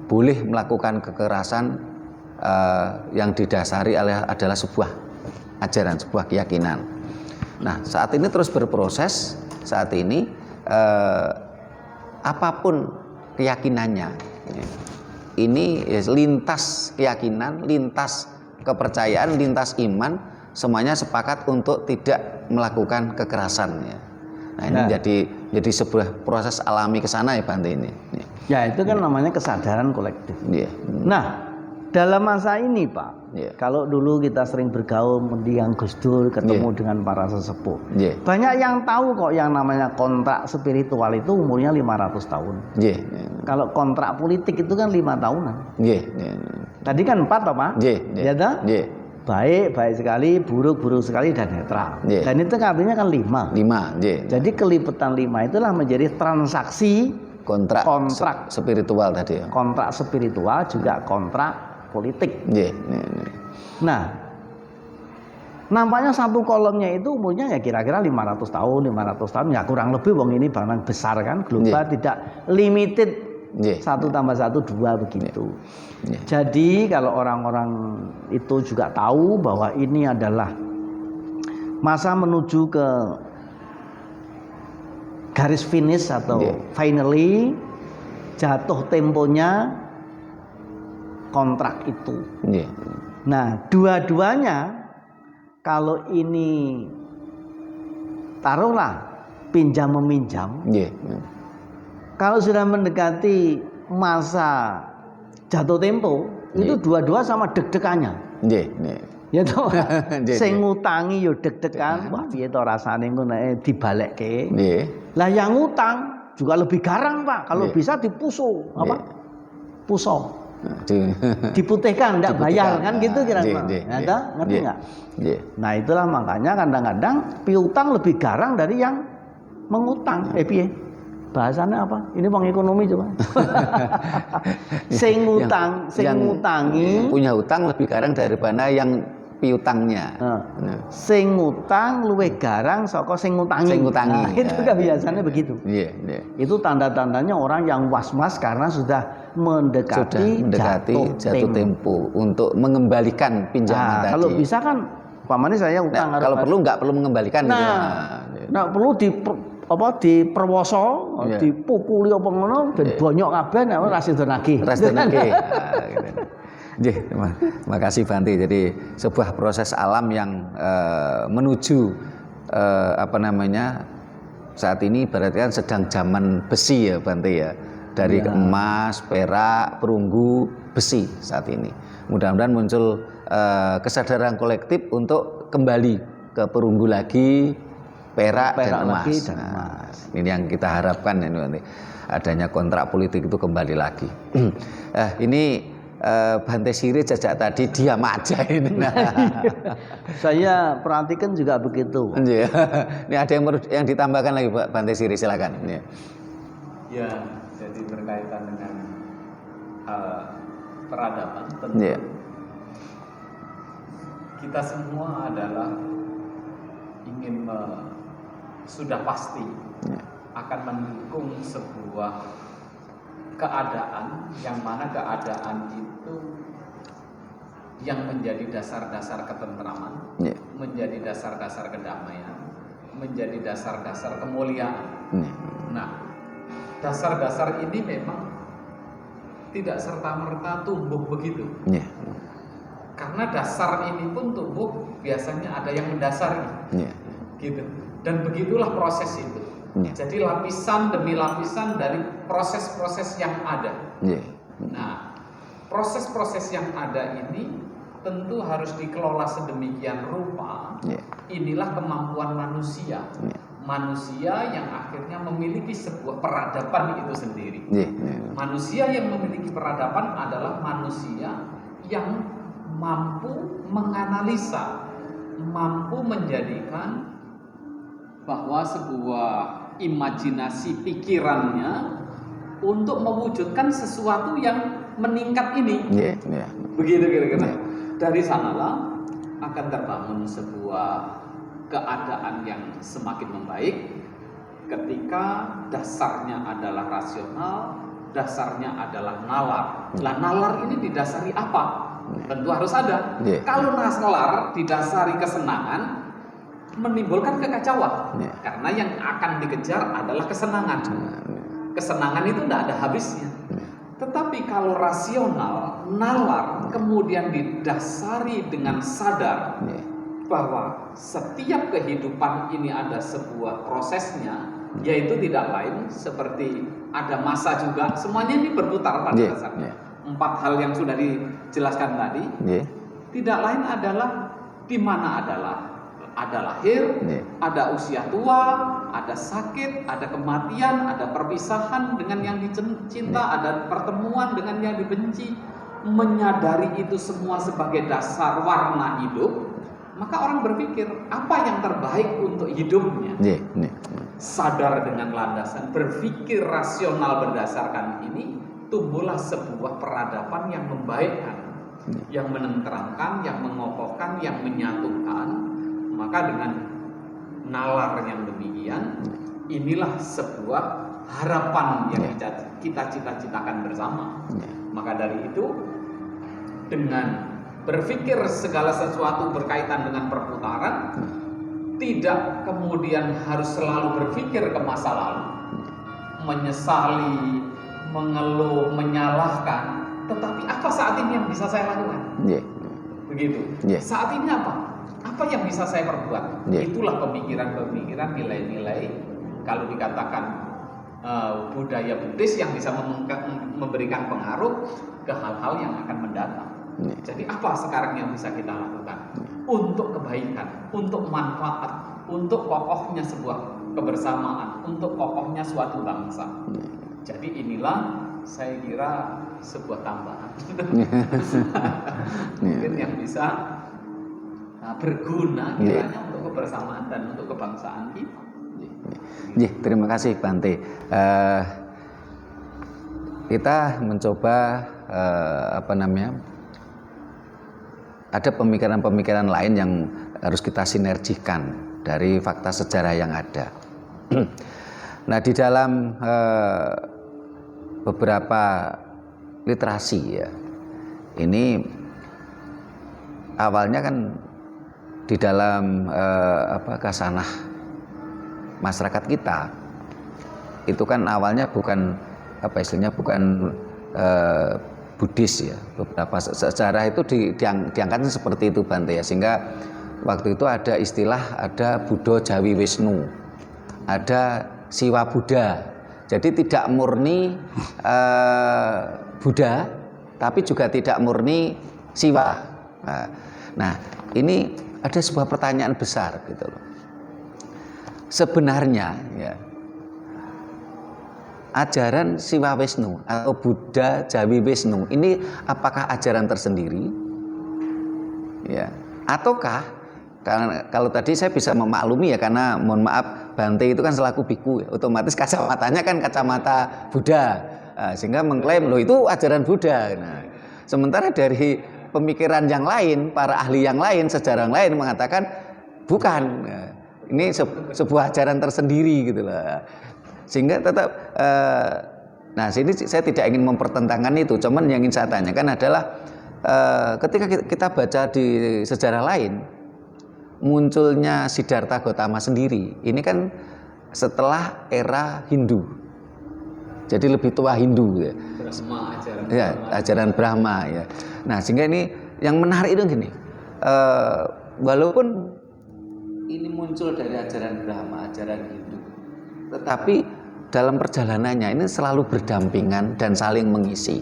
boleh melakukan kekerasan yang didasari adalah sebuah ajaran, sebuah keyakinan. Nah saat ini terus berproses, saat ini apapun keyakinannya, ini lintas keyakinan, lintas kepercayaan, lintas iman, semuanya sepakat untuk tidak melakukan kekerasan. Nah ini jadi sebuah proses alami ke sana ya Bante ini. Ya itu kan namanya kesadaran kolektif. Ya. Nah dalam masa ini Pak, Ya. kalau dulu kita sering bergaul mendiang Gus Dur, ketemu dengan para sesepuh, Ya. banyak yang tahu kok yang namanya kontrak spiritual itu umurnya 500 tahun. Ya. Kalau kontrak politik itu kan 5 tahunan. Ya. Tadi kan 4 toh Pak? Ya. Ya toh? Ya. Baik sekali, buruk sekali, dan netral. Ya. Dan itu artinya kan 5. 5. Ya. Jadi keliputan 5 itulah menjadi transaksi Kontrak spiritual tadi ya. kontrak spiritual juga kontrak politik. Ya. Nah, nampaknya satu kolomnya itu umurnya ya kira-kira 500 tahun ya kurang lebih wong ini barang besar kan, global tidak limited. Yeah. 1 + 1 2 begitu. Yeah. Jadi kalau orang-orang itu juga tahu bahwa ini adalah masa menuju ke garis finish atau finally jatuh temponya kontrak itu. Yeah. Nah, dua-duanya kalau ini taruhlah pinjam meminjam, Yeah. kalau sudah mendekati masa jatuh tempo, itu dua-dua sama deg-degannya. Yeah. Ya toh. Yeah. Sing ngutangi yo deg-degan, wah piye to rasane ngono dibalekke. Yeah. Lah yang ngutang juga lebih garang, Pak. Kalau bisa dipuso, apa? Puso. Diputihkan, tidak bayar kan gitu kira-kira. Ngerti nggak? Nah itulah makanya kadang-kadang piutang lebih garang dari yang mengutang. Piye? Bahasanya apa? Ini bang ekonomi coba. Sing ngutang, sing ngutangi punya utang lebih garang daripada yang piutangnya. Sing ngutang luwih garang saka sing ngutangi. Sing ngutangi. Nah, itu kan biasanya begitu. Iya. Itu tanda-tandanya orang yang was-was karena sudah mendekati jatuh tempo untuk mengembalikan pinjaman tadi. Kalau bisa kan, umpamanya saya utang. Kalau perlu nggak perlu mengembalikan. Nah, perlu diperwoso, dipukuli apa ngono, ben bonyok kabeh nek ora sida nagih. Terima kasih Bante. Jadi sebuah proses alam yang menuju saat ini berarti kan sedang zaman besi ya Bante ya. Dari emas, perak, perunggu, besi saat ini. Mudah-mudahan muncul kesadaran kolektif untuk kembali ke perunggu lagi, perak dan emas. Ini yang kita harapkan ini nanti adanya kontrak politik itu kembali lagi. Ini Bante Siri sejak tadi diam aja ini. Saya perhatikan juga begitu. Ini ada yang ditambahkan lagi Pak Bante Siri, silakan. Ya, Jadi berkaitan dengan peradaban tentu Yeah. kita semua adalah ingin sudah pasti Yeah. akan mendukung sebuah keadaan yang mana keadaan itu yang menjadi dasar-dasar ketentraman, Yeah. menjadi dasar-dasar kedamaian, menjadi dasar-dasar kemuliaan. Yeah. Nah, dasar-dasar ini memang tidak serta-merta tumbuh begitu. Yeah. Karena dasar ini pun tumbuh biasanya ada yang mendasari, Yeah. gitu. Dan begitulah proses itu. Yeah. Jadi lapisan demi lapisan dari proses-proses yang ada. Yeah. Nah, proses-proses yang ada ini tentu harus dikelola sedemikian rupa. Yeah. Inilah kemampuan manusia. Yeah. Manusia yang akhirnya memiliki sebuah peradaban itu sendiri. Yeah. Yeah. Manusia yang memiliki peradaban adalah manusia yang mampu menganalisa, mampu menjadikan bahwa sebuah imajinasi pikirannya untuk mewujudkan sesuatu yang meningkat ini. Yeah. Yeah. Begitu kira-kira. Yeah. Dari sanalah akan terbangun sebuah keadaan yang semakin membaik ketika dasarnya adalah rasional, dasarnya adalah nalar. Lah nalar ini didasari apa? Tentu harus ada. Yeah. Kalau nalar didasari kesenangan, menimbulkan kekacauan. Yeah. Karena yang akan dikejar adalah kesenangan. Kesenangan itu tidak ada habisnya. Tetapi kalau rasional, nalar, kemudian didasari dengan sadar Yeah. bahwa setiap kehidupan ini ada sebuah prosesnya, yaitu tidak lain seperti ada masa juga, semuanya ini berputar pada Yeah. dasarnya. Yeah. 4 hal yang sudah dijelaskan tadi, Yeah. tidak lain adalah di mana ada lahir, Yeah. ada usia tua, ada sakit, ada kematian, ada perpisahan dengan yang dicinta, ada pertemuan dengan yang dibenci. Menyadari itu semua sebagai dasar warna hidup, maka orang berpikir apa yang terbaik untuk hidupnya. Yeah. Yeah. Sadar dengan landasan berpikir rasional berdasarkan ini, tumbuhlah sebuah peradaban yang membaikkan, yang menenteramkan, yang mengokohkan, yang menyatukan. Maka dengan nalar yang demikian, inilah sebuah harapan yang kita cita-citakan bersama. Maka dari itu, dengan berpikir segala sesuatu berkaitan dengan perputaran, tidak kemudian harus selalu berpikir ke masa lalu, menyesali, mengeluh, menyalahkan. Tetapi apa saat ini yang bisa saya lakukan? Yeah. Begitu. Yeah. Saat ini apa? Apa yang bisa saya perbuat? Yeah. Itulah pemikiran-pemikiran, nilai-nilai. Kalau dikatakan budaya Buddhis yang bisa memberikan pengaruh ke hal-hal yang akan mendatang. Yeah. Jadi apa sekarang yang bisa kita lakukan untuk kebaikan, untuk manfaat, untuk kokohnya sebuah kebersamaan, untuk kokohnya suatu bangsa. Jadi inilah saya kira sebuah tambahan mungkin yang bisa berguna kiranya untuk kebersamaan dan untuk kebangsaan kita. Terima kasih Bante. Kita mencoba ada pemikiran-pemikiran lain yang harus kita sinergikan dari fakta sejarah yang ada. Nah, di dalam beberapa literasi ya, ini awalnya kan di dalam kasanah masyarakat kita itu kan awalnya bukan bukan Buddhis ya. Beberapa sejarah itu diangkatnya seperti itu Bante ya, sehingga waktu itu ada istilah, ada Buddha Jawi Wisnu, ada Siwa Buddha. Jadi tidak murni Buddha, tapi juga tidak murni Siwa. Nah, ini ada sebuah pertanyaan besar gitu loh. Sebenarnya ya, ajaran Siwa Wisnu atau Buddha Jawi Wisnu ini apakah ajaran tersendiri? Ya, ataukah Karena kalau tadi saya bisa memaklumi ya, karena mohon maaf Bante itu kan selaku biku ya, otomatis kacamatanya kan kacamata Buddha, sehingga mengklaim loh itu ajaran Buddha. Nah, sementara dari pemikiran yang lain, para ahli yang lain, sejarah yang lain mengatakan bukan, ini sebuah ajaran tersendiri gitu loh. Sehingga tetap, nah sini saya tidak ingin mempertentangkan itu, cuman yang ingin saya tanyakan adalah ketika kita baca di sejarah lain, munculnya Siddhartha Gautama sendiri ini kan setelah era Hindu, jadi lebih tua Hindu ya. Brahma, ajaran Ya, Brahma. ajaran Brahma ya. Nah sehingga ini yang menarik itu gini, walaupun ini muncul dari ajaran Brahma, ajaran Hindu, tetapi dalam perjalanannya ini selalu berdampingan dan saling mengisi.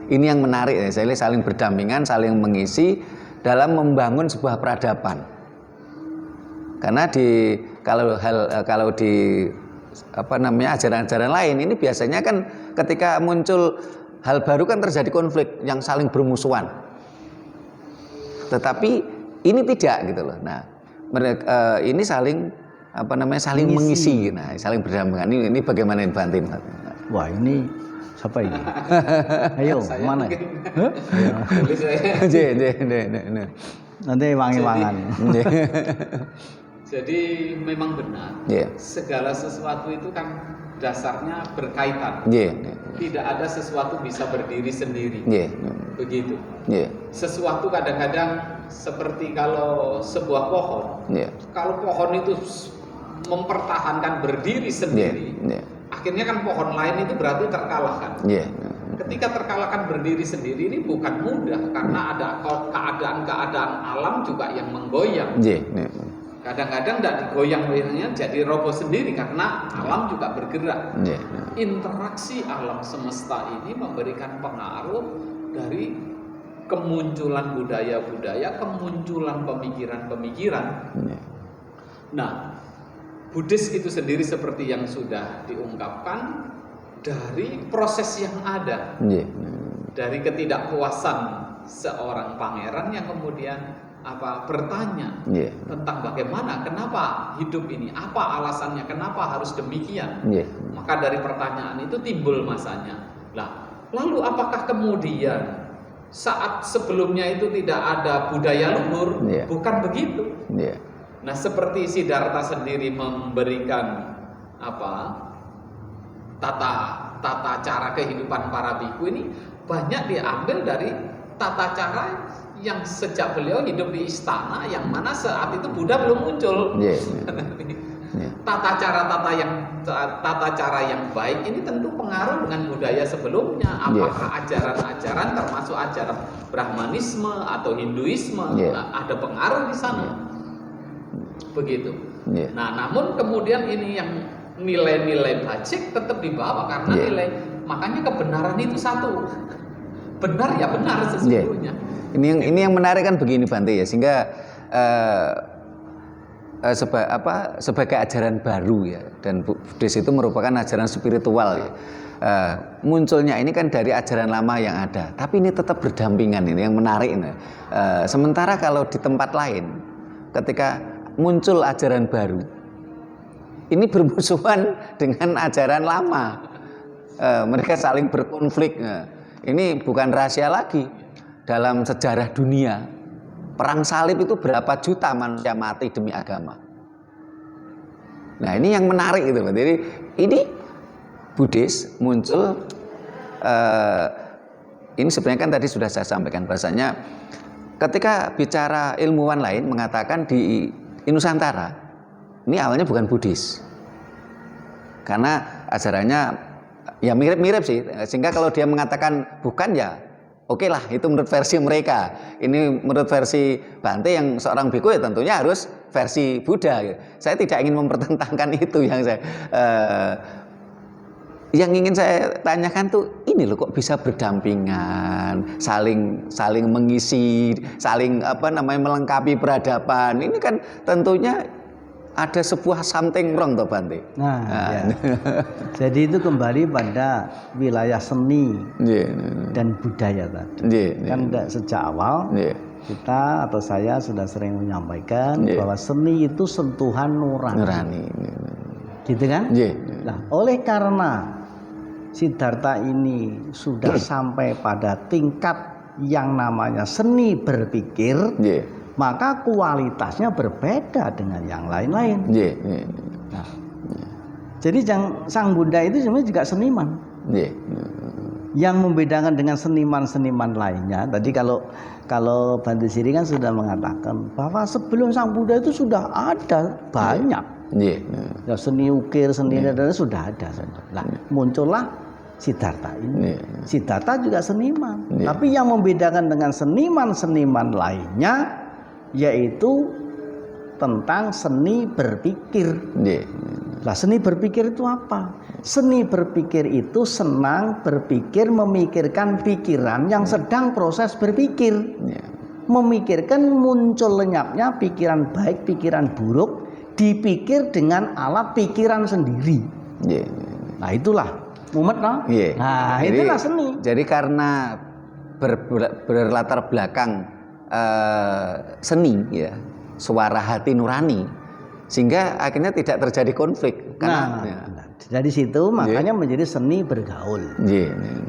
Ini yang menarik ya, saya lihat saling berdampingan, saling mengisi dalam membangun sebuah peradaban. Karena kalau di ajaran-ajaran lain ini biasanya kan ketika muncul hal baru kan terjadi konflik yang saling bermusuhan. Tetapi ini tidak gitu loh. Nah, ini saling saling mengisi. Nah, saling berdampingan. Ini bagaimana ini Bante? Wah, ini siapa ini? Ayo, Saya mana? mungkin- Hah? Boleh saya? Nanti wangi-wangan. Jadi memang benar, Iya. segala sesuatu itu kan dasarnya berkaitan. Iya. Tidak ada sesuatu bisa berdiri sendiri. Iya. Begitu. Iya. Sesuatu kadang-kadang seperti kalau sebuah pohon, Iya. kalau pohon itu mempertahankan berdiri sendiri, Iya. akhirnya kan pohon lain itu berarti terkalahkan. Iya. Ketika terkalahkan berdiri sendiri ini bukan mudah, karena ada keadaan-keadaan alam juga yang menggoyang. Iya. Kadang-kadang tidak digoyang-goyangnya jadi roboh sendiri karena alam juga bergerak. Iya. Interaksi alam semesta ini memberikan pengaruh dari kemunculan budaya-budaya, kemunculan pemikiran-pemikiran. Iya. Nah, Buddhis itu sendiri seperti yang sudah diungkapkan dari proses yang ada, Iya. dari ketidakpuasan seorang pangeran yang kemudian bertanya Iya. tentang bagaimana, kenapa hidup ini, apa alasannya, kenapa harus demikian. Iya. Maka dari pertanyaan itu timbul masanya. Lah, lalu apakah kemudian saat sebelumnya itu tidak ada budaya luhur? Iya. Bukan begitu. Iya. Nah, seperti Siddhartha sendiri memberikan tata cara kehidupan para biku ini banyak diambil dari tata cara yang sejak beliau hidup di istana, yang mana saat itu Buddha belum muncul. Iya. Iya. Tata cara yang baik ini tentu pengaruh dengan budaya sebelumnya. Apakah ajaran-ajaran termasuk ajaran Brahmanisme atau Hinduisme, ada pengaruh di sana. Begitu. Iya. Nah, namun kemudian ini yang nilai-nilai bajik tetap dibawa karena makanya kebenaran itu satu. Benar ya benar sesungguhnya. Ini yang menarik kan begini Bante ya, sehingga sebagai ajaran baru ya, dan Buddhis itu merupakan ajaran spiritual ya. Munculnya ini kan dari ajaran lama yang ada, tapi ini tetap berdampingan, ini yang menarik ini. Sementara kalau di tempat lain, ketika muncul ajaran baru, ini bermusuhan dengan ajaran lama. Mereka saling berkonflik. Ini bukan rahasia lagi. Dalam sejarah dunia, perang salib itu berapa juta manusia mati demi agama. Nah, ini yang menarik gitu. Jadi ini Buddhis muncul, ini sebenarnya kan tadi sudah saya sampaikan bahasanya ketika bicara ilmuwan lain mengatakan di Nusantara ini awalnya bukan Buddhis, karena ajarannya ya mirip-mirip sih, sehingga kalau dia mengatakan bukan ya oke lah, itu menurut versi mereka. Ini menurut versi Bante yang seorang biku ya tentunya harus versi Buddha. Saya tidak ingin mempertentangkan itu, yang ingin saya tanyakan tuh ini loh, kok bisa berdampingan, saling mengisi, saling melengkapi peradaban. Ini kan tentunya ada sebuah something wrong toh Bante. Nah. Ya. Jadi itu kembali pada wilayah seni dan budaya tadi. Kan sejak awal kita atau saya sudah sering menyampaikan bahwa seni itu sentuhan nurani. Gitu kan? Nah, oleh karena Siddhartha ini sudah sampai pada tingkat yang namanya seni berpikir, maka kualitasnya berbeda dengan yang lain-lain. Nah, jadi Sang Buddha itu sebenarnya juga seniman. Yang membedakan dengan seniman-seniman lainnya, tadi kalau Bante Siri kan sudah mengatakan bahwa sebelum Sang Buddha itu sudah ada banyak. Ya, seni ukir, seni dan sudah ada. Nah, muncullah Siddhartha ini. Siddhartha juga seniman. Tapi yang membedakan dengan seniman-seniman lainnya yaitu tentang seni berpikir. Lah, seni berpikir itu apa? Seni berpikir itu senang berpikir, memikirkan pikiran yang sedang proses berpikir. Memikirkan muncul lenyapnya pikiran baik, pikiran buruk, dipikir dengan alat pikiran sendiri. Nah, itulah mumet, no? Nah, jadi, itulah seni. Jadi karena berlatar belakang seni, ya, suara hati nurani, sehingga akhirnya tidak terjadi konflik. Karena, dari situ makanya menjadi seni bergaul.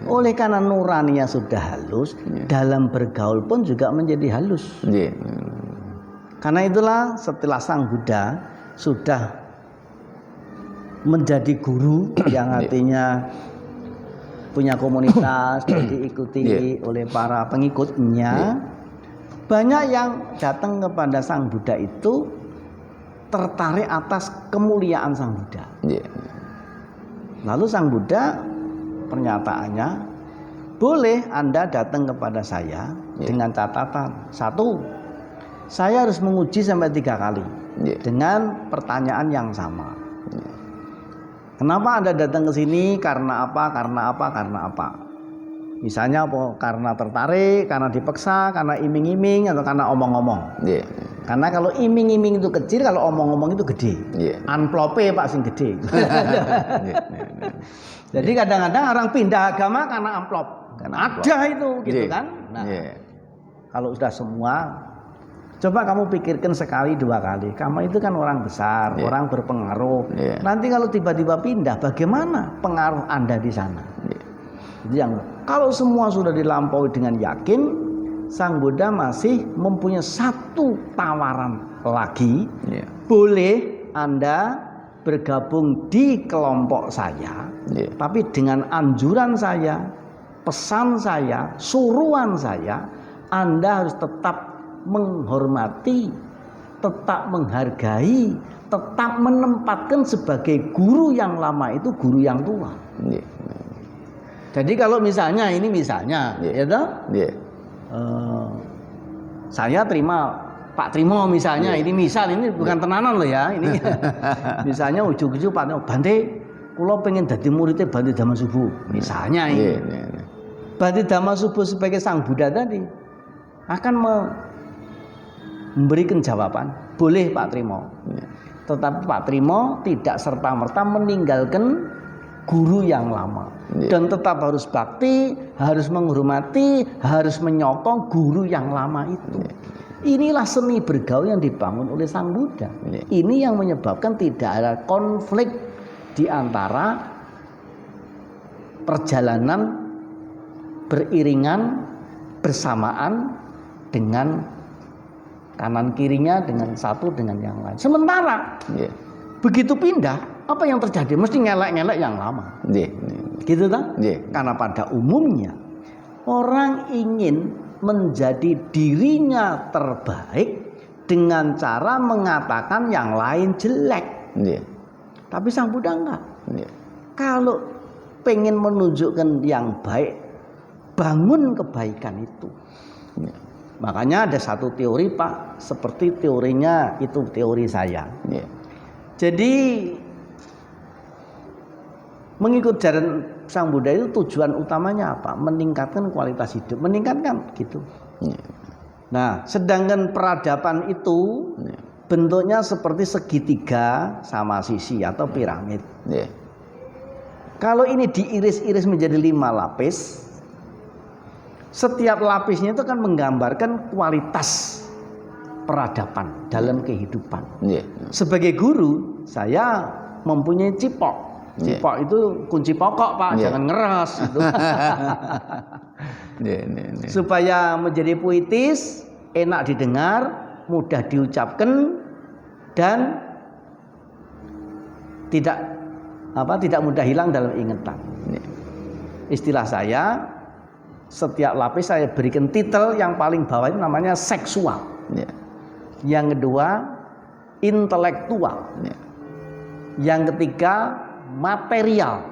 Oleh karena nuraninya sudah halus, dalam bergaul pun juga menjadi halus. Karena itulah setelah Sang Buddha sudah menjadi guru yang artinya punya komunitas dan diikuti oleh para pengikutnya, banyak yang datang kepada Sang Buddha itu tertarik atas kemuliaan Sang Buddha. Lalu Sang Buddha pernyataannya, boleh Anda datang kepada saya dengan catatan, 1, saya harus menguji sampai 3 kali dengan pertanyaan yang sama. Kenapa Anda datang ke sini? Karena apa? Karena apa? Karena apa? Misalnya karena tertarik, karena dipaksa, karena iming-iming, atau karena omong-omong. Karena kalau iming-iming itu kecil, kalau omong-omong itu gede. Amplopnya Pak sing gede. Jadi kadang-kadang orang pindah agama karena amplop. Ada itu, gitu kan? Nah, kalau sudah semua, coba kamu pikirkan sekali 2 kali. Kamu itu kan orang besar, orang berpengaruh. Nanti kalau tiba-tiba pindah, bagaimana pengaruh Anda di sana? Jadi kalau semua sudah dilampaui dengan yakin, Sang Buddha masih mempunyai 1 tawaran lagi. Boleh Anda bergabung di kelompok saya, tapi dengan anjuran saya, pesan saya, suruhan saya, Anda harus tetap menghormati, tetap menghargai, tetap menempatkan sebagai guru yang lama itu guru yang tua. Jadi kalau misalnya ini misalnya, ya toh? Saya terima Pak Trimo misalnya, ini misal, ini bukan tenanan loh ya, ini misalnya ujug-ujug Pak Trimo, Bante, kula pengen jadi muridnya Bante Dhammasubhu, misalnya ini. Bante Dhammasubhu sebagai Sang Buddha tadi akan memberikan jawaban, boleh Pak Trimo. Tetapi Pak Trimo tidak serta-merta meninggalkan guru yang lama. Dan tetap harus bakti, harus menghormati, harus menyokong guru yang lama itu. Inilah seni bergaul yang dibangun oleh Sang Buddha. Ini yang menyebabkan tidak ada konflik di antara perjalanan beriringan bersamaan dengan kanan kirinya, dengan satu dengan yang lain. Sementara begitu pindah, apa yang terjadi? Mesti ngelak-ngelak yang lama. Gitu kan? Karena pada umumnya orang ingin menjadi dirinya terbaik dengan cara mengatakan yang lain jelek. Tapi Sang Buddha enggak. Kalau pengen menunjukkan yang baik, bangun kebaikan itu. Makanya ada 1 teori Pak, seperti teorinya itu teori saya. Jadi mengikut jalan Sang Buddha itu tujuan utamanya apa? Meningkatkan kualitas hidup, meningkatkan gitu. Nah, sedangkan peradaban itu bentuknya seperti segitiga sama sisi atau piramid. Kalau ini diiris-iris menjadi 5 lapis, Setiap lapisnya itu kan menggambarkan kualitas peradaban dalam kehidupan. Yeah. Sebagai guru, saya mempunyai cipok. Cipok itu kunci pokok, Pak, jangan ngeras gitu. Supaya menjadi puitis, enak didengar, mudah diucapkan, dan tidak mudah hilang dalam ingatan. Istilah saya, setiap lapis saya berikan titel yang paling bawah itu namanya seksual. Yang kedua intelektual. Yang ketiga material.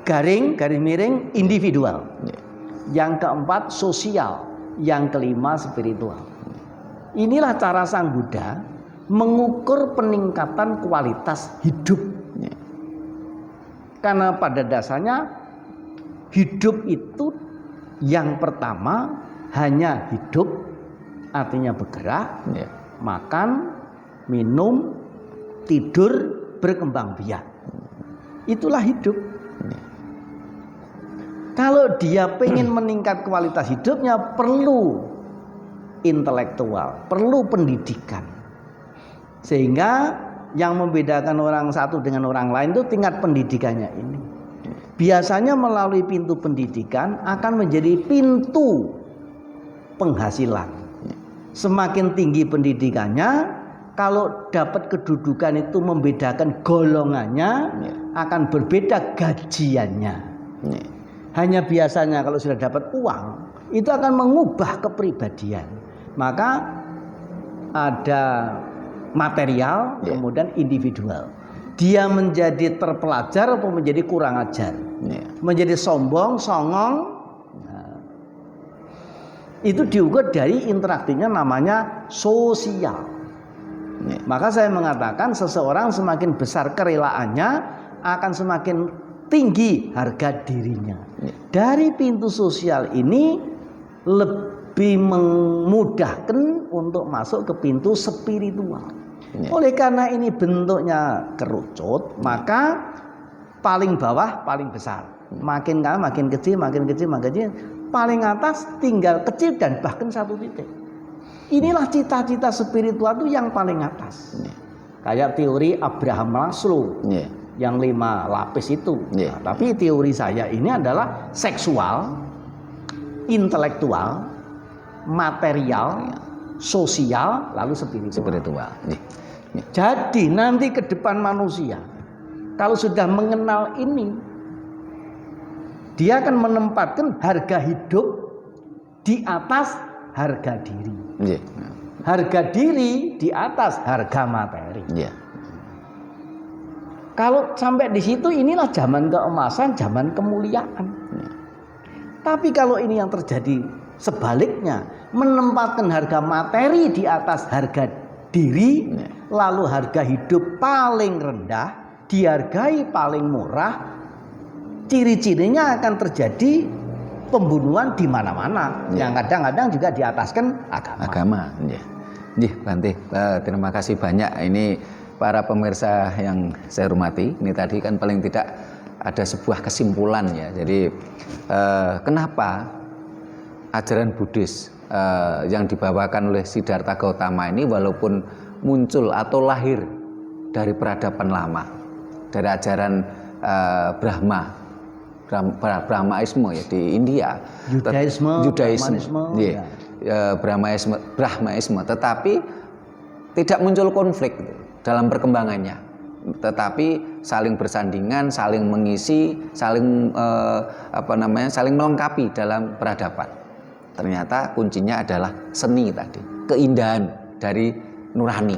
Garis miring individual. Yang keempat sosial. Yang kelima spiritual. Inilah cara Sang Buddha mengukur peningkatan kualitas hidup. Karena pada dasarnya hidup itu yang pertama hanya hidup, artinya bergerak, makan, minum, tidur, berkembang biak. Itulah hidup. Kalau dia pengen meningkat kualitas hidupnya, perlu intelektual, perlu pendidikan. Sehingga yang membedakan orang satu dengan orang lain itu tingkat pendidikannya ini. Biasanya melalui pintu pendidikan akan menjadi pintu penghasilan. Semakin tinggi pendidikannya, kalau dapat kedudukan itu membedakan golongannya, akan berbeda gajiannya. Hanya biasanya kalau sudah dapat uang, itu akan mengubah kepribadian. Maka ada material, kemudian individual. Dia menjadi terpelajar atau menjadi kurang ajar, menjadi sombong, songong. Itu diukur dari interaksinya namanya sosial. Maka saya mengatakan seseorang semakin besar kerelaannya akan semakin tinggi harga dirinya. Dari pintu sosial ini lebih memudahkan untuk masuk ke pintu spiritual. Oleh karena ini bentuknya kerucut, maka paling bawah paling besar. Makin kecil, makin kecil. Paling atas tinggal kecil dan bahkan satu titik. Inilah cita-cita spiritual itu yang paling atas. Kayak teori Abraham Maslow yang 5 lapis itu. Tapi teori saya ini adalah seksual, intelektual, material, sosial, lalu spiritual. Jadi nanti ke depan manusia kalau sudah mengenal ini, dia akan menempatkan harga hidup di atas harga diri. Harga diri di atas harga materi. Kalau sampai di situ, inilah zaman keemasan, zaman kemuliaan. Tapi kalau ini yang terjadi sebaliknya, menempatkan harga materi di atas harga diri, lalu harga hidup paling rendah dihargai paling murah, ciri-cirinya akan terjadi pembunuhan di mana-mana. Yang kadang-kadang juga diataskan agama. Bante, terima kasih banyak. Ini para pemirsa yang saya hormati, ini tadi kan paling tidak ada sebuah kesimpulan ya. Jadi kenapa ajaran Buddhis yang dibawakan oleh Siddhartha Gautama ini walaupun muncul atau lahir dari peradaban lama, dari ajaran Brahmaisme ya di India, Brahmaisme, tetapi tidak muncul konflik dalam perkembangannya, tetapi saling bersandingan, saling mengisi, saling saling melengkapi dalam peradaban. Ternyata kuncinya adalah seni tadi, keindahan dari nurani.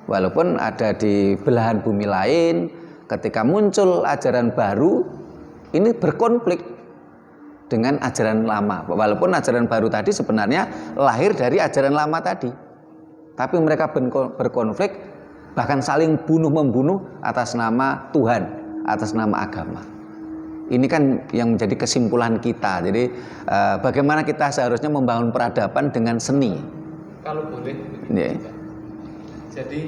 Walaupun ada di belahan bumi lain, ketika muncul ajaran baru, ini berkonflik dengan ajaran lama. Walaupun ajaran baru tadi sebenarnya lahir dari ajaran lama tadi, tapi mereka berkonflik, bahkan saling bunuh-membunuh atas nama Tuhan, atas nama agama. Ini kan yang menjadi kesimpulan kita. Jadi bagaimana kita seharusnya membangun peradaban dengan seni. Kalau boleh, jadi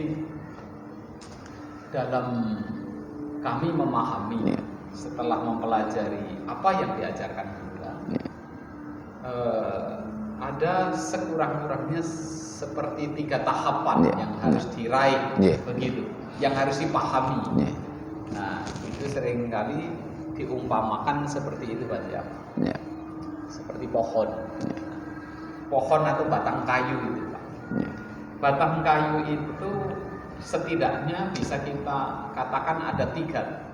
dalam kami memahami setelah mempelajari apa yang diajarkan Buddha, ada sekurang-kurangnya seperti 3 tahapan yang harus diraih, begitu, yang harus dipahami. Nah, itu seringkali diumpamakan seperti itu, Pak ya. Seperti pohon. Pohon atau batang kayu itu, Pak. Batang kayu itu setidaknya bisa kita katakan ada 3.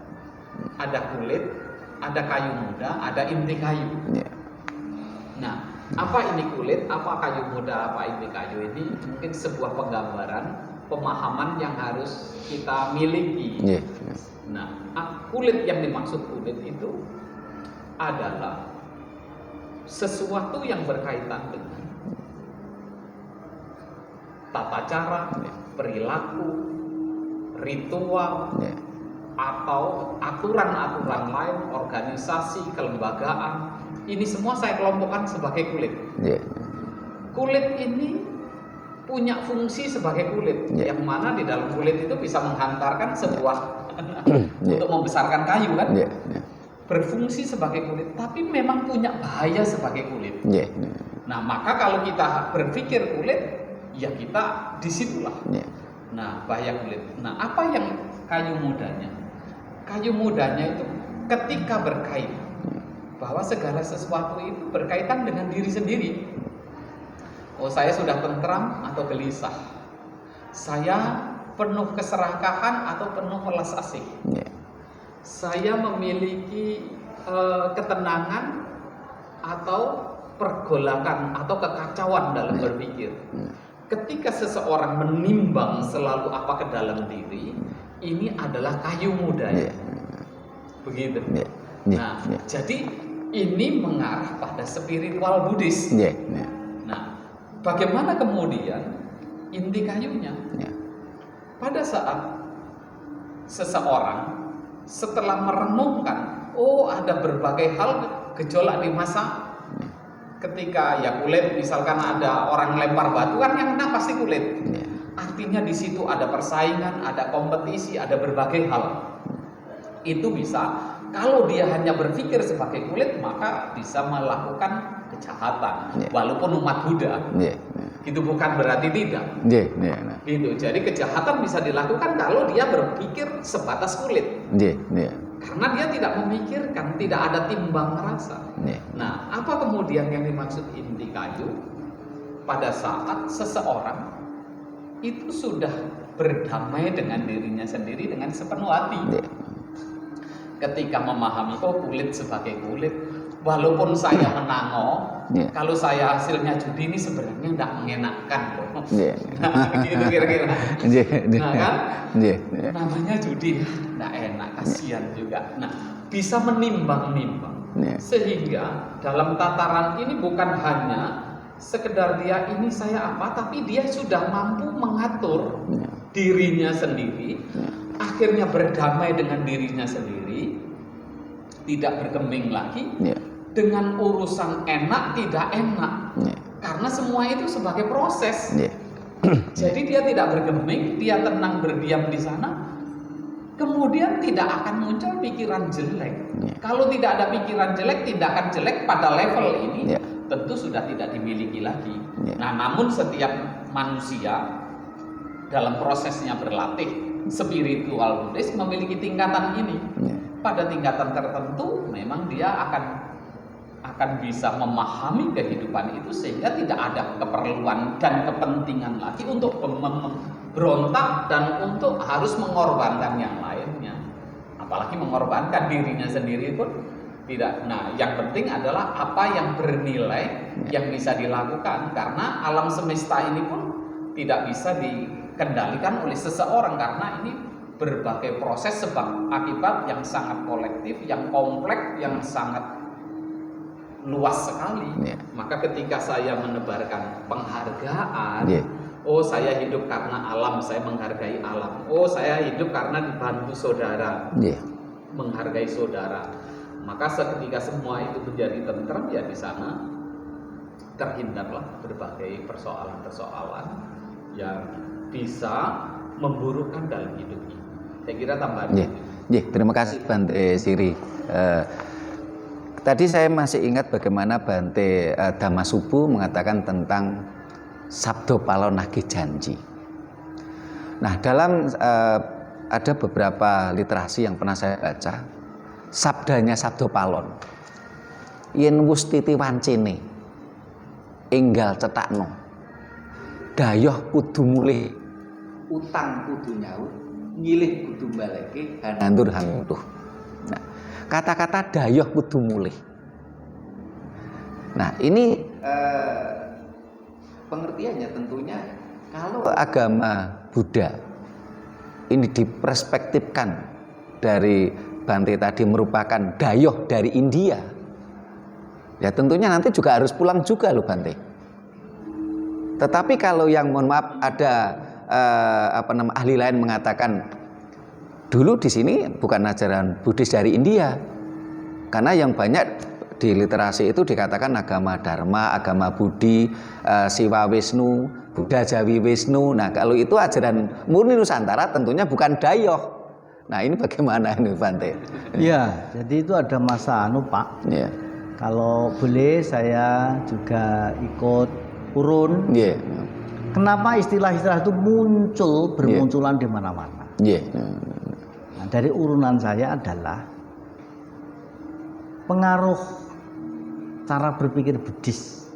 Ada kulit, ada kayu muda, ada inti kayu. Nah, apa ini kulit, apa kayu muda, apa inti kayu ini mungkin sebuah penggambaran, pemahaman yang harus kita miliki. Nah, kulit yang dimaksud kulit itu adalah sesuatu yang berkaitan dengan tata cara, perilaku, ritual, atau aturan-aturan lain, organisasi, kelembagaan. Ini semua saya kelompokkan sebagai kulit. Kulit ini punya fungsi sebagai kulit, yang mana di dalam kulit itu bisa menghantarkan sebuah untuk membesarkan kayu kan, berfungsi sebagai kulit, tapi memang punya bahaya sebagai kulit. Nah, maka kalau kita berpikir kulit, ya kita disitulah. Nah, bahaya kulit. Nah, apa yang kayu mudanya? Kayu mudanya itu ketika berkaitan, bahwa segala sesuatu itu berkaitan dengan diri sendiri. Oh, saya sudah tentram atau gelisah. Saya penuh keserakahan atau penuh welas asih. Saya memiliki ketenangan atau pergolakan atau kekacauan dalam berpikir. Ketika seseorang menimbang selalu apa ke dalam diri, ini adalah kayu muda. Begitu. Nah, jadi ini mengarah pada spiritual Buddhis. Nah, bagaimana kemudian inti kayunya? Pada saat seseorang setelah merenungkan, oh ada berbagai hal gejolak di masa ketika ya kulit, misalkan ada orang lempar batu kan yang kena pasti kulit. Artinya di situ ada persaingan, ada kompetisi, ada berbagai hal. Itu bisa, kalau dia hanya berpikir sebagai kulit, maka bisa melakukan kejahatan. Walaupun umat Buddha, itu bukan berarti tidak. Gitu. Jadi kejahatan bisa dilakukan kalau dia berpikir sebatas kulit. Karena dia tidak memikirkan, tidak ada timbang rasa. Nah, apa kemudian yang dimaksud inti kayu? Pada saat seseorang itu sudah berdamai dengan dirinya sendiri dengan sepenuh hati. Ketika memahami, oh kulit sebagai kulit, walaupun saya menango, kalau saya hasilnya judi ini sebenarnya tidak mengenakan loh. Nah, gitu kira-kira. Nah kan, namanya judi, tidak enak, kasihan juga. Nah, bisa menimbang-nimbang, sehingga dalam tataran ini bukan hanya sekedar dia ini saya apa, tapi dia sudah mampu mengatur dirinya sendiri, akhirnya berdamai dengan dirinya sendiri, tidak bergeming lagi dengan urusan enak tidak enak, karena semua itu sebagai proses. Jadi dia tidak bergeming, dia tenang berdiam di sana, kemudian tidak akan muncul pikiran jelek. Kalau tidak ada pikiran jelek, tindakan jelek pada level ini tentu sudah tidak dimiliki lagi. Nah, namun setiap manusia dalam prosesnya berlatih spiritual Buddhis memiliki tingkatan ini. Pada tingkatan tertentu memang dia akan bisa memahami kehidupan itu sehingga tidak ada keperluan dan kepentingan lagi untuk berontak dan untuk harus mengorbankan yang lainnya, apalagi mengorbankan dirinya sendiri pun tidak. Nah, yang penting adalah apa yang bernilai yang bisa dilakukan, karena alam semesta ini pun tidak bisa dikendalikan oleh seseorang, karena ini berbagai proses sebab akibat yang sangat kolektif, yang kompleks, yang sangat luas sekali. Maka ketika saya menebarkan penghargaan, oh saya hidup karena alam, saya menghargai alam. Oh saya hidup karena dibantu saudara, menghargai saudara. Maka ketika semua itu menjadi tentram, ya di sana terhindarlah berbagai persoalan-persoalan yang bisa memburukkan dalam hidup ini. Saya kira tambahan. Terima kasih Bante Siri. Tadi saya masih ingat bagaimana Bante Dhammasubbu mengatakan tentang Sabdo Palon Nagih Janji. Nah, dalam ada beberapa literasi yang pernah saya baca, sabdanya Sabdo Palon, yen wus titi wancine enggal cetakno, dayoh kudu mulih, utang kudu nyaut, nyilih kudu baleke, hanandur hangutuh. Nah, kata-kata dayoh kudu mulih. Nah, ini pengertiannya tentunya kalau agama Buddha ini diperspektifkan dari Bante tadi merupakan dayoh dari India, ya tentunya nanti juga harus pulang juga loh Bante. Tetapi kalau yang mohon maaf ada ahli lain mengatakan dulu di sini bukan ajaran Buddhis dari India, karena yang banyak di literasi itu dikatakan agama Dharma, agama Budi, Siwa Wisnu, Buddha Jawi Wisnu. Nah, kalau itu ajaran murni Nusantara tentunya bukan dayoh. Nah, ini bagaimana ini Bante? Ya, jadi itu ada masa Pak. Ya. Kalau boleh saya juga ikut urun. Ya. Kenapa istilah-istilah itu bermunculan di mana-mana? Ya. Nah, dari urunan saya adalah pengaruh cara berpikir Buddhis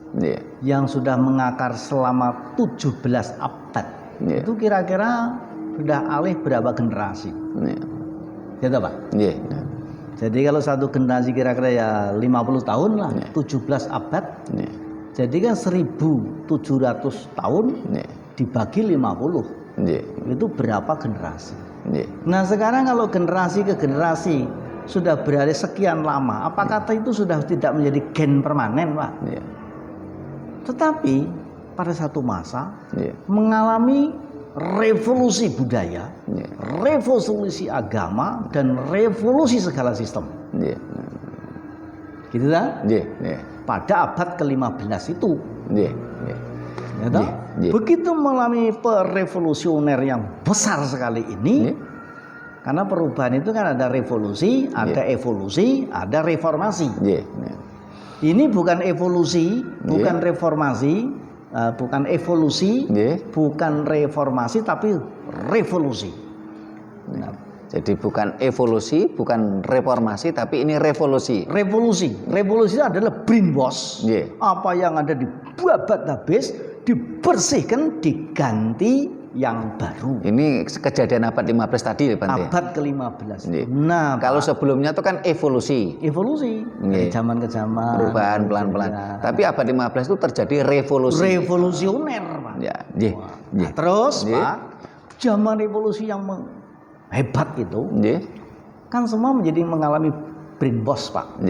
yang sudah mengakar selama 17 abad. Itu kira-kira sudah alih berapa generasi? Ya Pak? Jadi kalau satu generasi kira-kira ya 50 tahun lah, 17 abad. Jadi kan 1700 tahun dibagi 50. Itu berapa generasi? Nah, sekarang kalau generasi ke generasi sudah berada sekian lama, apakah itu sudah tidak menjadi gen permanen, Pak? Tetapi pada satu masa mengalami revolusi budaya, revolusi agama, dan revolusi segala sistem. Gitu kan? Pada abad ke-15 itu. Begitu mengalami perevolusioner yang besar sekali ini, karena perubahan itu kan ada revolusi, ada evolusi, ada reformasi. Ini bukan evolusi, bukan reformasi, bukan evolusi, bukan reformasi, tapi revolusi. Jadi bukan evolusi, bukan reformasi, tapi ini revolusi. Revolusi itu adalah brainwash. Apa yang ada dibabat habis, dibersihkan, diganti yang baru. Ini kejadian abad 15 tadi, Bante. Abad ke-15. Nah, kalau sebelumnya itu kan evolusi. Dari zaman ke zaman. Perubahan pelan-pelan. Tapi abad 15 itu terjadi revolusi. Revolusioner, Pak. Nah, terus, Pak, zaman revolusi yang hebat itu, kan semua mengalami brainwash, Pak.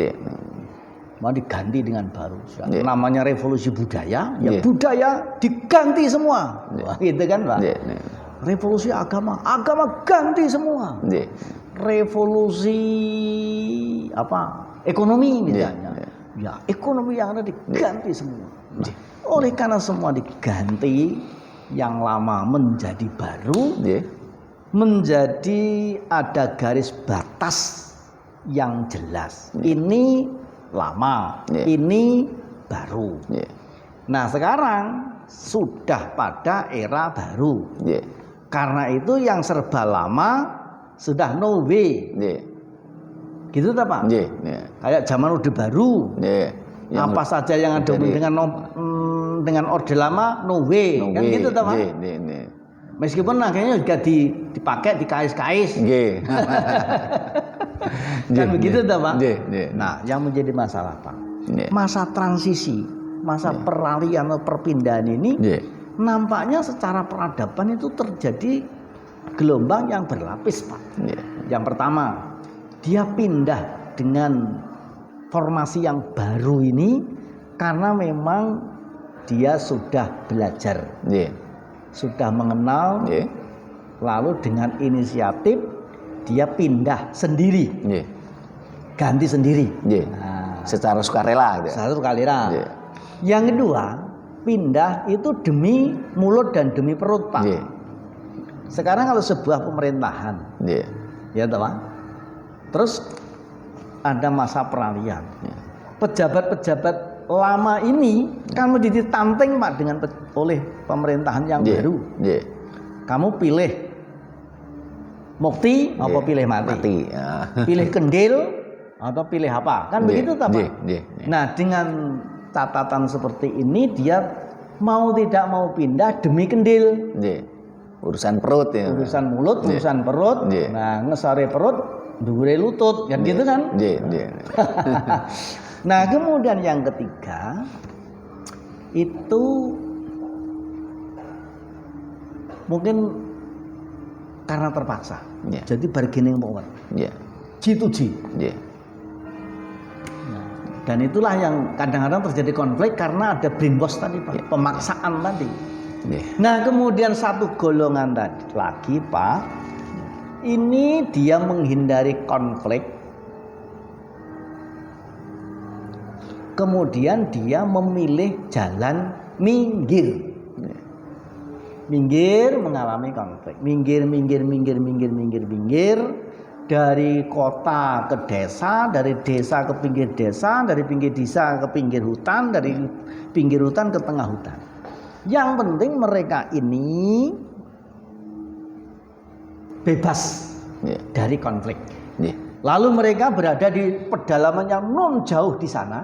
Mau diganti dengan baru. Namanya revolusi budaya, ya budaya diganti semua. Gitu kan, Pak? Revolusi agama ganti semua. Revolusi ekonomi misalnya. Ya, ekonomi yang ada diganti semua. Oleh karena semua diganti, yang lama menjadi baru, menjadi ada garis batas yang jelas. Ini lama, ini baru. Nah, sekarang sudah pada era baru. Karena itu yang serba lama sudah no way. Gitu tak, Pak? Kayak zaman Orde Baru. Apa saja yang ada dengan Orde Lama no way. Kan gitu tak, Pak? Meskipun akhirnya juga dipakai, dikais-kais. Kan begitu tak, Pak? Nah, yang menjadi masalah, Pak, masa transisi, masa peralihan atau perpindahan ini, nampaknya secara peradaban itu terjadi gelombang yang berlapis, Pak. Yang pertama, dia pindah dengan formasi yang baru ini karena memang dia sudah belajar, sudah mengenal, lalu dengan inisiatif dia pindah sendiri, ganti sendiri, secara sukarela. Secara sukarela. Yang kedua, pindah itu demi mulut dan demi perut, Pak. Sekarang kalau sebuah pemerintahan, ya Pak, terus ada masa peralihan. Pejabat-pejabat lama ini kan menjadi tanteng Pak oleh pemerintahan yang baru. Kamu pilih mukti apa pilih mati? Ya. Pilih kendil atau pilih apa? Kan begitu tak Pak? Nah, dengan catatan seperti ini dia mau tidak mau pindah demi kendil. Urusan perut ya. Urusan mulut, urusan perut. Nah, ngesare perut, dhuwure lutut, kan gitu kan? Nah, kemudian yang ketiga itu mungkin karena terpaksa. Jadi bargaining power. G2G. Dan itulah yang kadang-kadang terjadi konflik karena ada brainwash tadi Pak, pemaksaan tadi. Nah, kemudian satu golongan tadi lagi Pak, ini dia menghindari konflik. Kemudian dia memilih jalan minggir. Minggir mengalami konflik. Minggir. Dari kota ke desa, dari desa ke pinggir desa, dari pinggir desa ke pinggir hutan, dari pinggir hutan ke tengah hutan. Yang penting mereka ini bebas dari konflik. Lalu mereka berada di pedalaman yang non jauh di sana.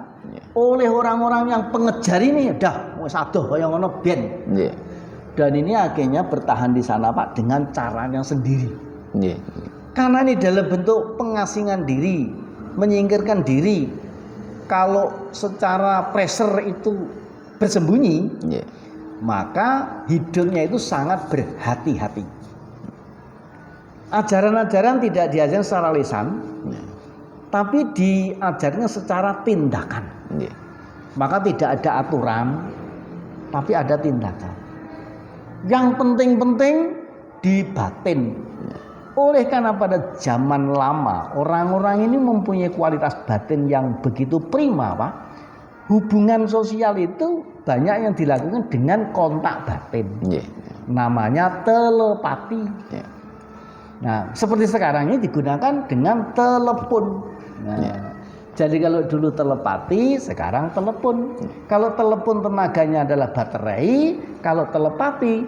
Oleh orang-orang yang pengejar ini, dah wis adoh kaya ngono ben. Dan ini akhirnya bertahan di sana Pak dengan caranya sendiri. Karena ini dalam bentuk pengasingan diri, menyingkirkan diri. Kalau secara pressure itu bersembunyi, maka hidupnya itu sangat berhati-hati. Ajaran-ajaran tidak diajarkan secara lisan, tapi diajarnya secara tindakan. Maka tidak ada aturan, tapi ada tindakan. Yang penting-penting di batin. Oleh karena pada zaman lama orang-orang ini mempunyai kualitas batin yang begitu prima Pak. Hubungan sosial itu banyak yang dilakukan dengan kontak batin. Namanya telepati. Nah, seperti sekarang ini digunakan dengan telepon. Nah, jadi kalau dulu telepati, sekarang telepon. Kalau telepon tenaganya adalah baterai, kalau telepati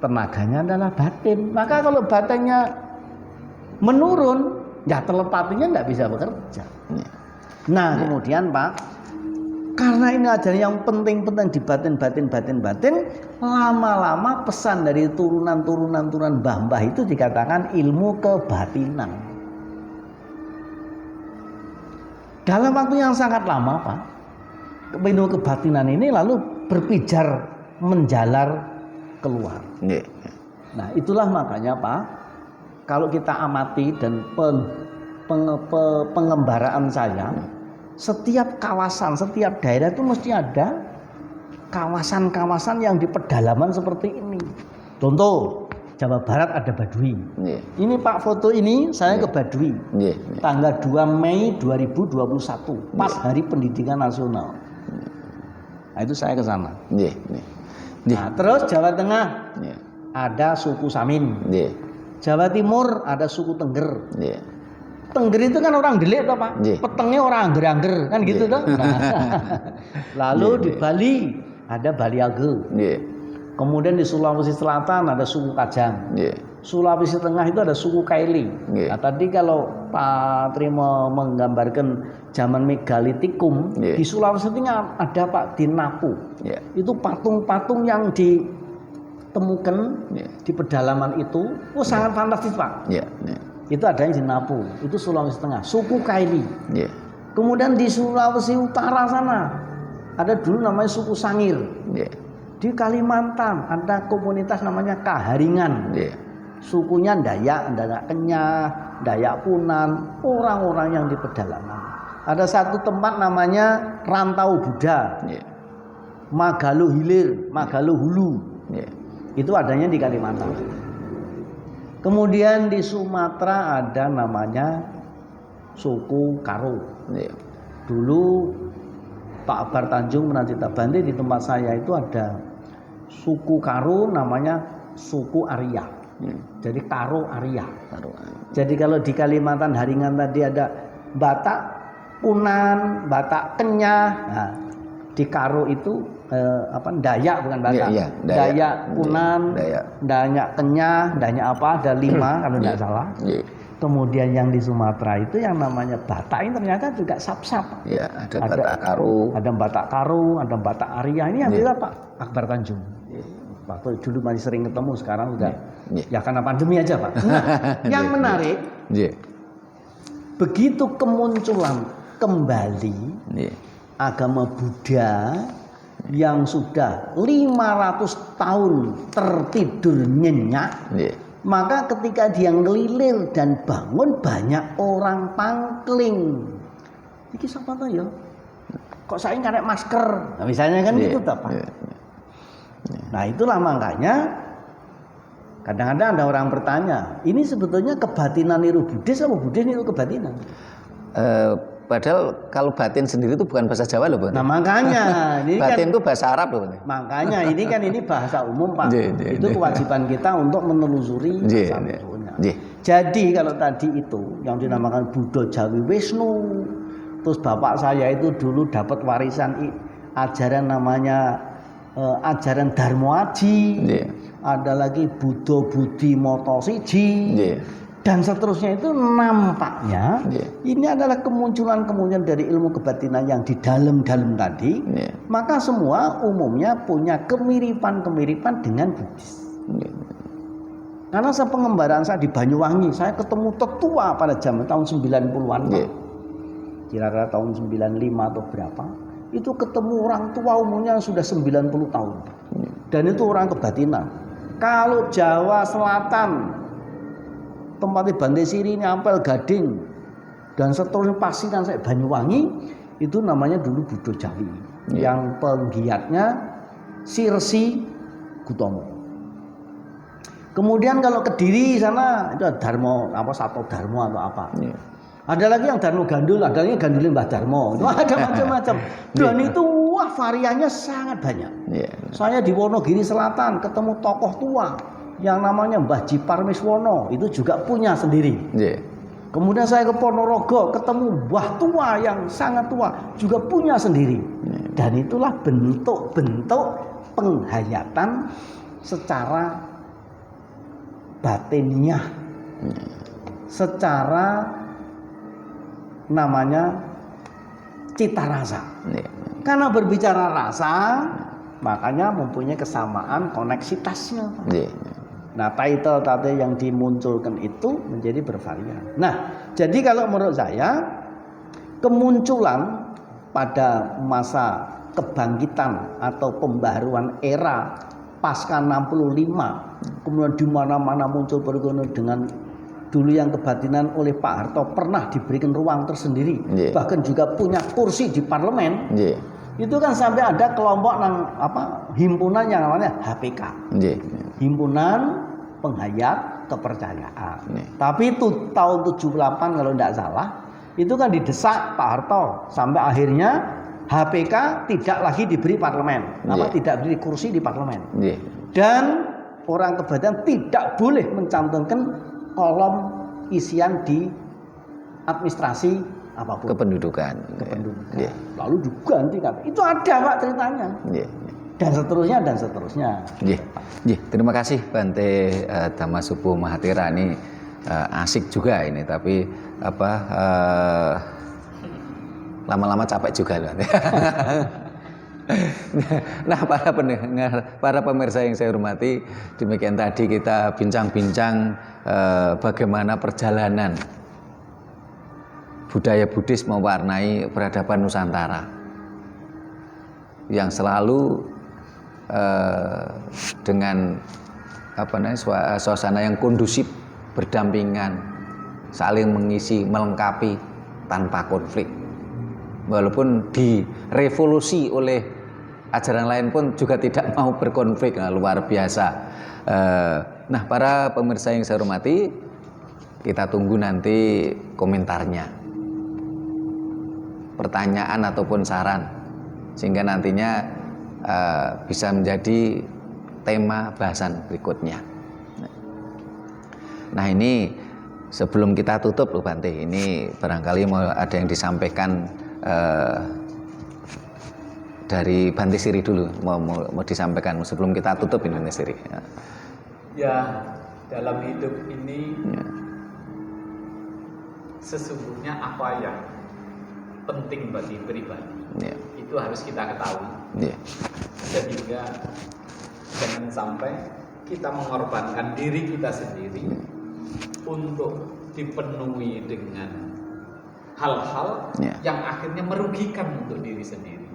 tenaganya adalah batin. Maka kalau batinnya menurun, ya telepatinya nggak bisa bekerja. Nah, kemudian Pak, karena ini ajaran yang penting-penting di batin, lama-lama pesan dari turunan mbah-mbah itu dikatakan ilmu kebatinan. Dalam waktu yang sangat lama Pak, ilmu kebatinan ini lalu berpijar menjalar keluar. Nah, itulah makanya Pak, kalau kita amati dan pengembaraan saya, setiap kawasan, setiap daerah itu mesti ada kawasan-kawasan yang di pedalaman seperti ini. Contoh, Jawa Barat ada Baduy. Ini Pak, foto ini saya ke Baduy. Tanggal 2 Mei 2021, pas Hari Pendidikan Nasional. Nah, itu saya ke sana. Nah, terus Jawa Tengah ada suku Samin. Jawa Timur ada suku Tengger. Tengger itu kan orang delik toh Pak. Petengnya orang angger-angger kan gitu toh. Nah, lalu di Bali ada Bali Age. Kemudian di Sulawesi Selatan ada suku Kajang. Sulawesi Tengah itu ada suku Kaili. Nah, tadi kalau Pak Trimo menggambarkan zaman megalitikum, di Sulawesi Tengah ada Pak di Napu. Itu patung-patung yang ditemukan di pedalaman itu, sangat fantastis Pak. Itu adanya di Napu, itu Sulawesi Tengah, suku Kaili. Kemudian di Sulawesi Utara sana ada dulu namanya suku Sangir. Di Kalimantan ada komunitas namanya Kaharingan. Sukunya Dayak Kenyah, Dayak Punan, orang-orang yang di pedalaman. Ada satu tempat namanya Rantau Buddha, Magalu Hilir, Magalu Hulu. Itu adanya di Kalimantan. Kemudian di Sumatera ada namanya suku Karo. Dulu Pak Akbar Tanjung pernah cerita, Bante di tempat saya itu ada suku Karo namanya suku Arya. Jadi Karo Arya. Jadi kalau di Kalimantan Haringan tadi ada Batak, Punan, Batak Kenyah. Nah, di Karo itu Dayak bukan Batak. Iya, Dayak Punan, Dayak Kenyah, Dayak apa? Ada 5 kalau tidak salah. Iya. Kemudian yang di Sumatera itu yang namanya Batak ini ternyata juga sap-sap. Ya, ada Batak Karo. Ada Batak Karo, ada Batak Arya. Ini yang bilang Pak Akbar Tanjung. Waktu dulu masih sering ketemu, sekarang sudah ya karena pandemi aja Pak. Nah, yang menarik, begitu kemunculan kembali agama Buddha yang sudah 500 tahun tertidur nyenyak, maka ketika dia ngelilir dan bangun banyak orang pangkling. Iki sapa to ya? Kok saya nggak masker? Nah, misalnya kan gitu Pak. Nah itulah makanya kadang-kadang ada orang bertanya, ini sebetulnya kebatinan niru Buddhis apa Buddhis niru kebatinan? Padahal kalau batin sendiri itu bukan bahasa Jawa loh, Bang. Nah makanya ini batin itu kan, bahasa Arab loh, Bang. Makanya ini bahasa umum Pak. Itu kewajiban kita untuk menelusuri asal-usulnya. Jadi kalau tadi itu yang dinamakan Buddha Jawi Wisnu, terus bapak saya itu dulu dapat warisan ajaran namanya ajaran Dharma Aji, ada lagi Buddha Budi Moto Siji, dan seterusnya. Itu nampaknya ini adalah kemunculan dari ilmu kebatinan yang di dalam-dalam tadi. Maka semua umumnya punya kemiripan-kemiripan dengan Buddhis. Karena pengembaraan saya di Banyuwangi, saya ketemu tetua pada zaman tahun 90-an, kira-kira tahun 95 atau berapa. Itu ketemu orang tua umumnya sudah 90 tahun. Dan itu orang kebatinan. Kalau Jawa Selatan, tempatnya Bante Siri, Ampel, Gading, dan seterusnya Pasiran sampai Banyuwangi, itu namanya dulu Buddha Jawi. Yang penggiatnya Sirsi Gutomo. Kemudian kalau Kediri sana itu Darmo Sato Darmo atau apa. Ada lagi yang Darmo Gandul, ada lagi Gandulin Mbah Darmo. Ada macam-macam. Dan itu variannya sangat banyak. Saya di Wonogiri Selatan ketemu tokoh tua yang namanya Mbah Jipar Miswono, itu juga punya sendiri. Kemudian saya ke Ponorogo ketemu Mbah tua yang sangat tua, juga punya sendiri. Dan itulah bentuk-bentuk penghayatan secara batiniah, secara namanya cita rasa. Karena berbicara rasa, makanya mempunyai kesamaan koneksitasnya. Nah, title yang dimunculkan itu menjadi bervarian. Nah, jadi kalau menurut saya kemunculan pada masa kebangkitan atau pembaharuan era pasca 65, kemudian di mana-mana muncul pergaulan dengan dulu yang kebatinan oleh Pak Harto pernah diberikan ruang tersendiri, bahkan juga punya kursi di parlemen. Itu kan sampai ada kelompok himpunan yang namanya HPK, Himpunan Penghayat Kepercayaan. Tapi itu tahun 78 kalau tidak salah, itu kan didesak Pak Harto sampai akhirnya HPK tidak lagi diberi parlemen, tidak diberi kursi di parlemen, dan orang kebatinan tidak boleh mencantumkan kolom isian di administrasi apapun. Kependudukan. Lalu diganti kata. Itu ada Pak ceritanya. Dan seterusnya. Terima kasih Bante Dhammasubbo Mahathira, ini asik juga ini, tapi lama-lama capek juga loh. Nah, para pendengar, para pemirsa yang saya hormati, demikian tadi kita bincang-bincang bagaimana perjalanan budaya Buddhis mewarnai peradaban Nusantara yang selalu dengan suasana yang kondusif, berdampingan, saling mengisi, melengkapi tanpa konflik. Walaupun direvolusi oleh ajaran lain pun juga tidak mau berkonflik. Nah, luar biasa. Nah, para pemirsa yang saya hormati, kita tunggu nanti komentarnya, pertanyaan ataupun saran, sehingga nantinya bisa menjadi tema bahasan berikutnya. Nah, ini sebelum kita tutup loh Bante, ini barangkali mau ada yang disampaikan dari Bante Siri dulu, mau disampaikan sebelum kita tutup ini Bante Siri. Ya, dalam hidup ini Ya. sesungguhnya apa yang penting bagi pribadi Ya. itu harus kita ketahui, Ya. sehingga jangan sampai kita mengorbankan diri kita sendiri untuk dipenuhi dengan hal-hal Ya. yang akhirnya merugikan untuk diri sendiri.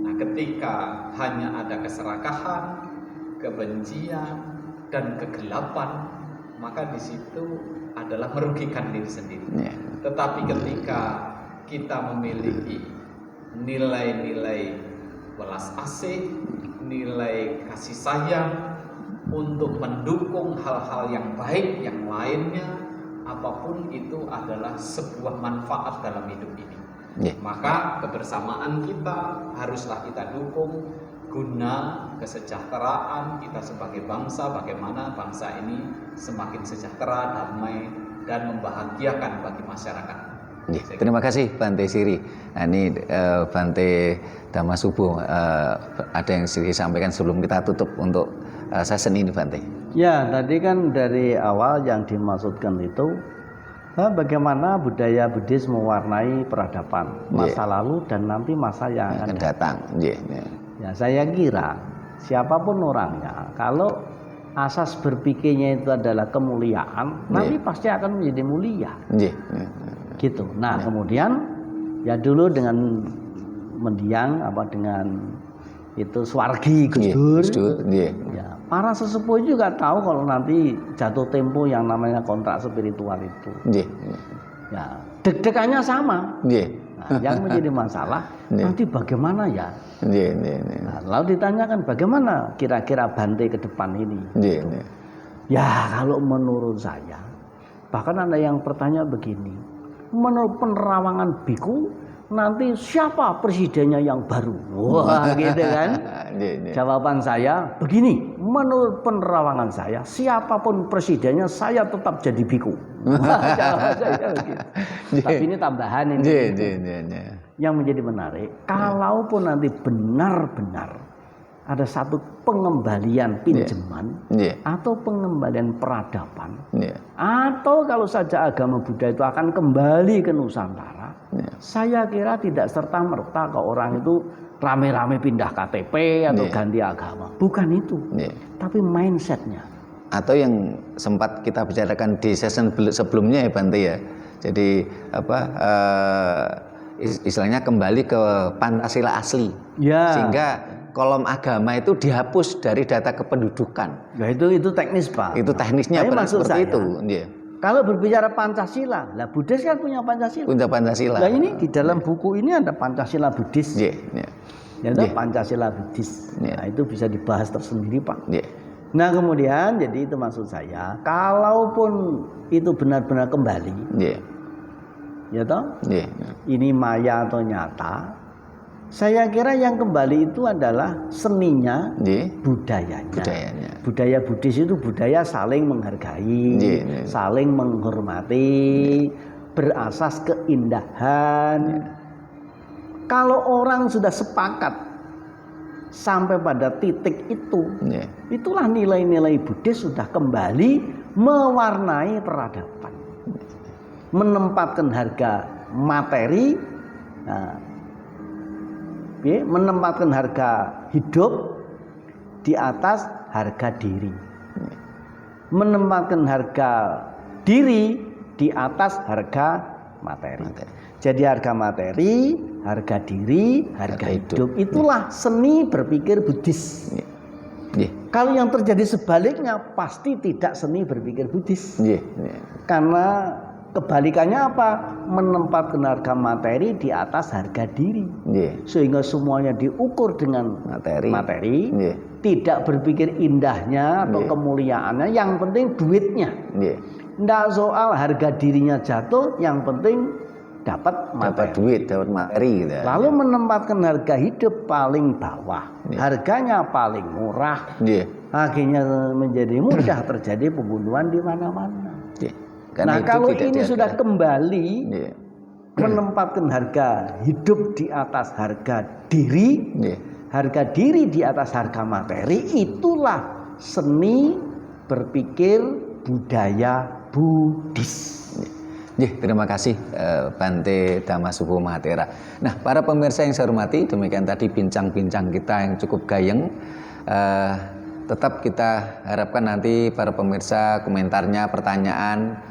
Nah, ketika hanya ada keserakahan, kebencian, dan kegelapan, maka di situ adalah merugikan diri sendiri. Ya. Tetapi ketika kita memiliki nilai-nilai welas asih, nilai kasih sayang untuk mendukung hal-hal yang baik yang lainnya, apapun itu adalah sebuah manfaat dalam hidup ini. Ya. Maka kebersamaan kita haruslah kita dukung guna kesejahteraan kita sebagai bangsa, bagaimana bangsa ini semakin sejahtera, damai, dan membahagiakan bagi masyarakat. Ya, terima kasih Bante Siri. Nah, ini Bante Damasubo, ada yang disampaikan sebelum kita tutup untuk sesi ini Bante. Ya, tadi kan dari awal yang dimaksudkan itu bagaimana budaya Buddhis mewarnai peradaban masa lalu dan nanti masa yang akan datang. Ya, ya. Ya, saya kira siapapun orangnya, kalau asas berpikirnya itu adalah kemuliaan, nanti pasti akan menjadi mulia. Ya, ya. Gitu. Nah, kemudian ya dulu dengan mendiang dengan itu Swargi Gus Dur. Ya. Ya, para sesepuh juga tahu kalau nanti jatuh tempo yang namanya kontrak spiritual itu. Ya. Ya, deg-degannya sama. Ya. Nah, yang menjadi masalah nanti bagaimana ya? Ya, ya, ya. Nah, lalu ditanyakan bagaimana kira-kira Bante ke depan ini? Ya, ya. Ya, kalau menurut saya, bahkan ada yang bertanya begini, menurut penerawangan biku nanti siapa presidennya yang baru? Wah, gitu kan? Ya, ya. Jawaban saya begini, menurut penerawangan saya, siapapun presidennya saya tetap jadi biku. Wah, jawaban saya begitu. Tapi ini tambahan ini. Ya, ya, ya, ya. Yang menjadi menarik, kalaupun nanti benar-benar ada satu pengembalian pinjaman atau pengembalian peradaban, atau kalau saja agama Buddha itu akan kembali ke Nusantara, saya kira tidak serta-merta ke orang itu rame-rame pindah KTP atau ganti agama. Bukan itu, tapi mindsetnya. Atau yang sempat kita bicarakan di session sebelumnya ya Bante ya. Jadi istilahnya kembali ke Pancasila asli, sehingga kolom agama itu dihapus dari data kependudukan. Nah, itu teknis Pak. Itu teknisnya seperti itu. Kalau berbicara Pancasila, lah Buddhis kan punya Pancasila. Punya Pancasila. Nah ini di dalam buku ini ada Pancasila Buddhis. Ada Pancasila Buddhis. Nah itu bisa dibahas tersendiri Pak. Nah kemudian jadi itu maksud saya, kalaupun itu benar-benar kembali, ya toh, ini maya atau nyata, saya kira yang kembali itu adalah seninya, budayanya. Budaya Buddhis itu budaya saling menghargai, saling menghormati, berasas keindahan. Kalau orang sudah sepakat sampai pada titik itu, itulah nilai-nilai Buddhis sudah kembali mewarnai peradaban, menempatkan harga materi. Menempatkan harga hidup di atas harga diri, menempatkan harga diri di atas harga materi. Jadi harga materi, harga diri, harga hidup, itulah seni berpikir Buddhis. Kalau yang terjadi sebaliknya pasti tidak seni berpikir Buddhis. Karena kebalikannya apa? Menempatkan harga materi di atas harga diri. Sehingga semuanya diukur dengan materi. Tidak berpikir indahnya atau kemuliaannya, yang penting duitnya. Tidak soal harga dirinya jatuh, yang penting dapat duit, dapat materi. Lalu menempatkan harga hidup paling bawah, harganya paling murah. Akhirnya menjadi mudah terjadi pembunuhan di mana-mana. Nah, itu kalau tidak ini dihargai. sudah kembali Nggih. menempatkan harga hidup di atas harga diri, Nggih. harga diri di atas harga materi, itulah seni berpikir budaya Buddhis. Nggih, terima kasih Bante Dhammasukho Mahathera. Nah, para pemirsa yang saya hormati, demikian tadi bincang-bincang kita yang cukup gayeng. Tetap kita harapkan nanti para pemirsa komentarnya, pertanyaan,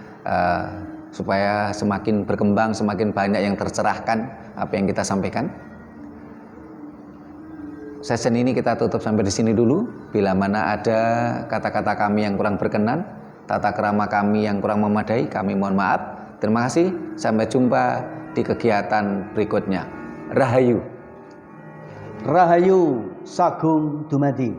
supaya semakin berkembang, semakin banyak yang tercerahkan apa yang kita sampaikan. Sesi ini kita tutup sampai di sini dulu. Bila mana ada kata-kata kami yang kurang berkenan, tata krama kami yang kurang memadai, kami mohon maaf. Terima kasih. Sampai jumpa di kegiatan berikutnya. Rahayu. Rahayu Sagung Dumadi.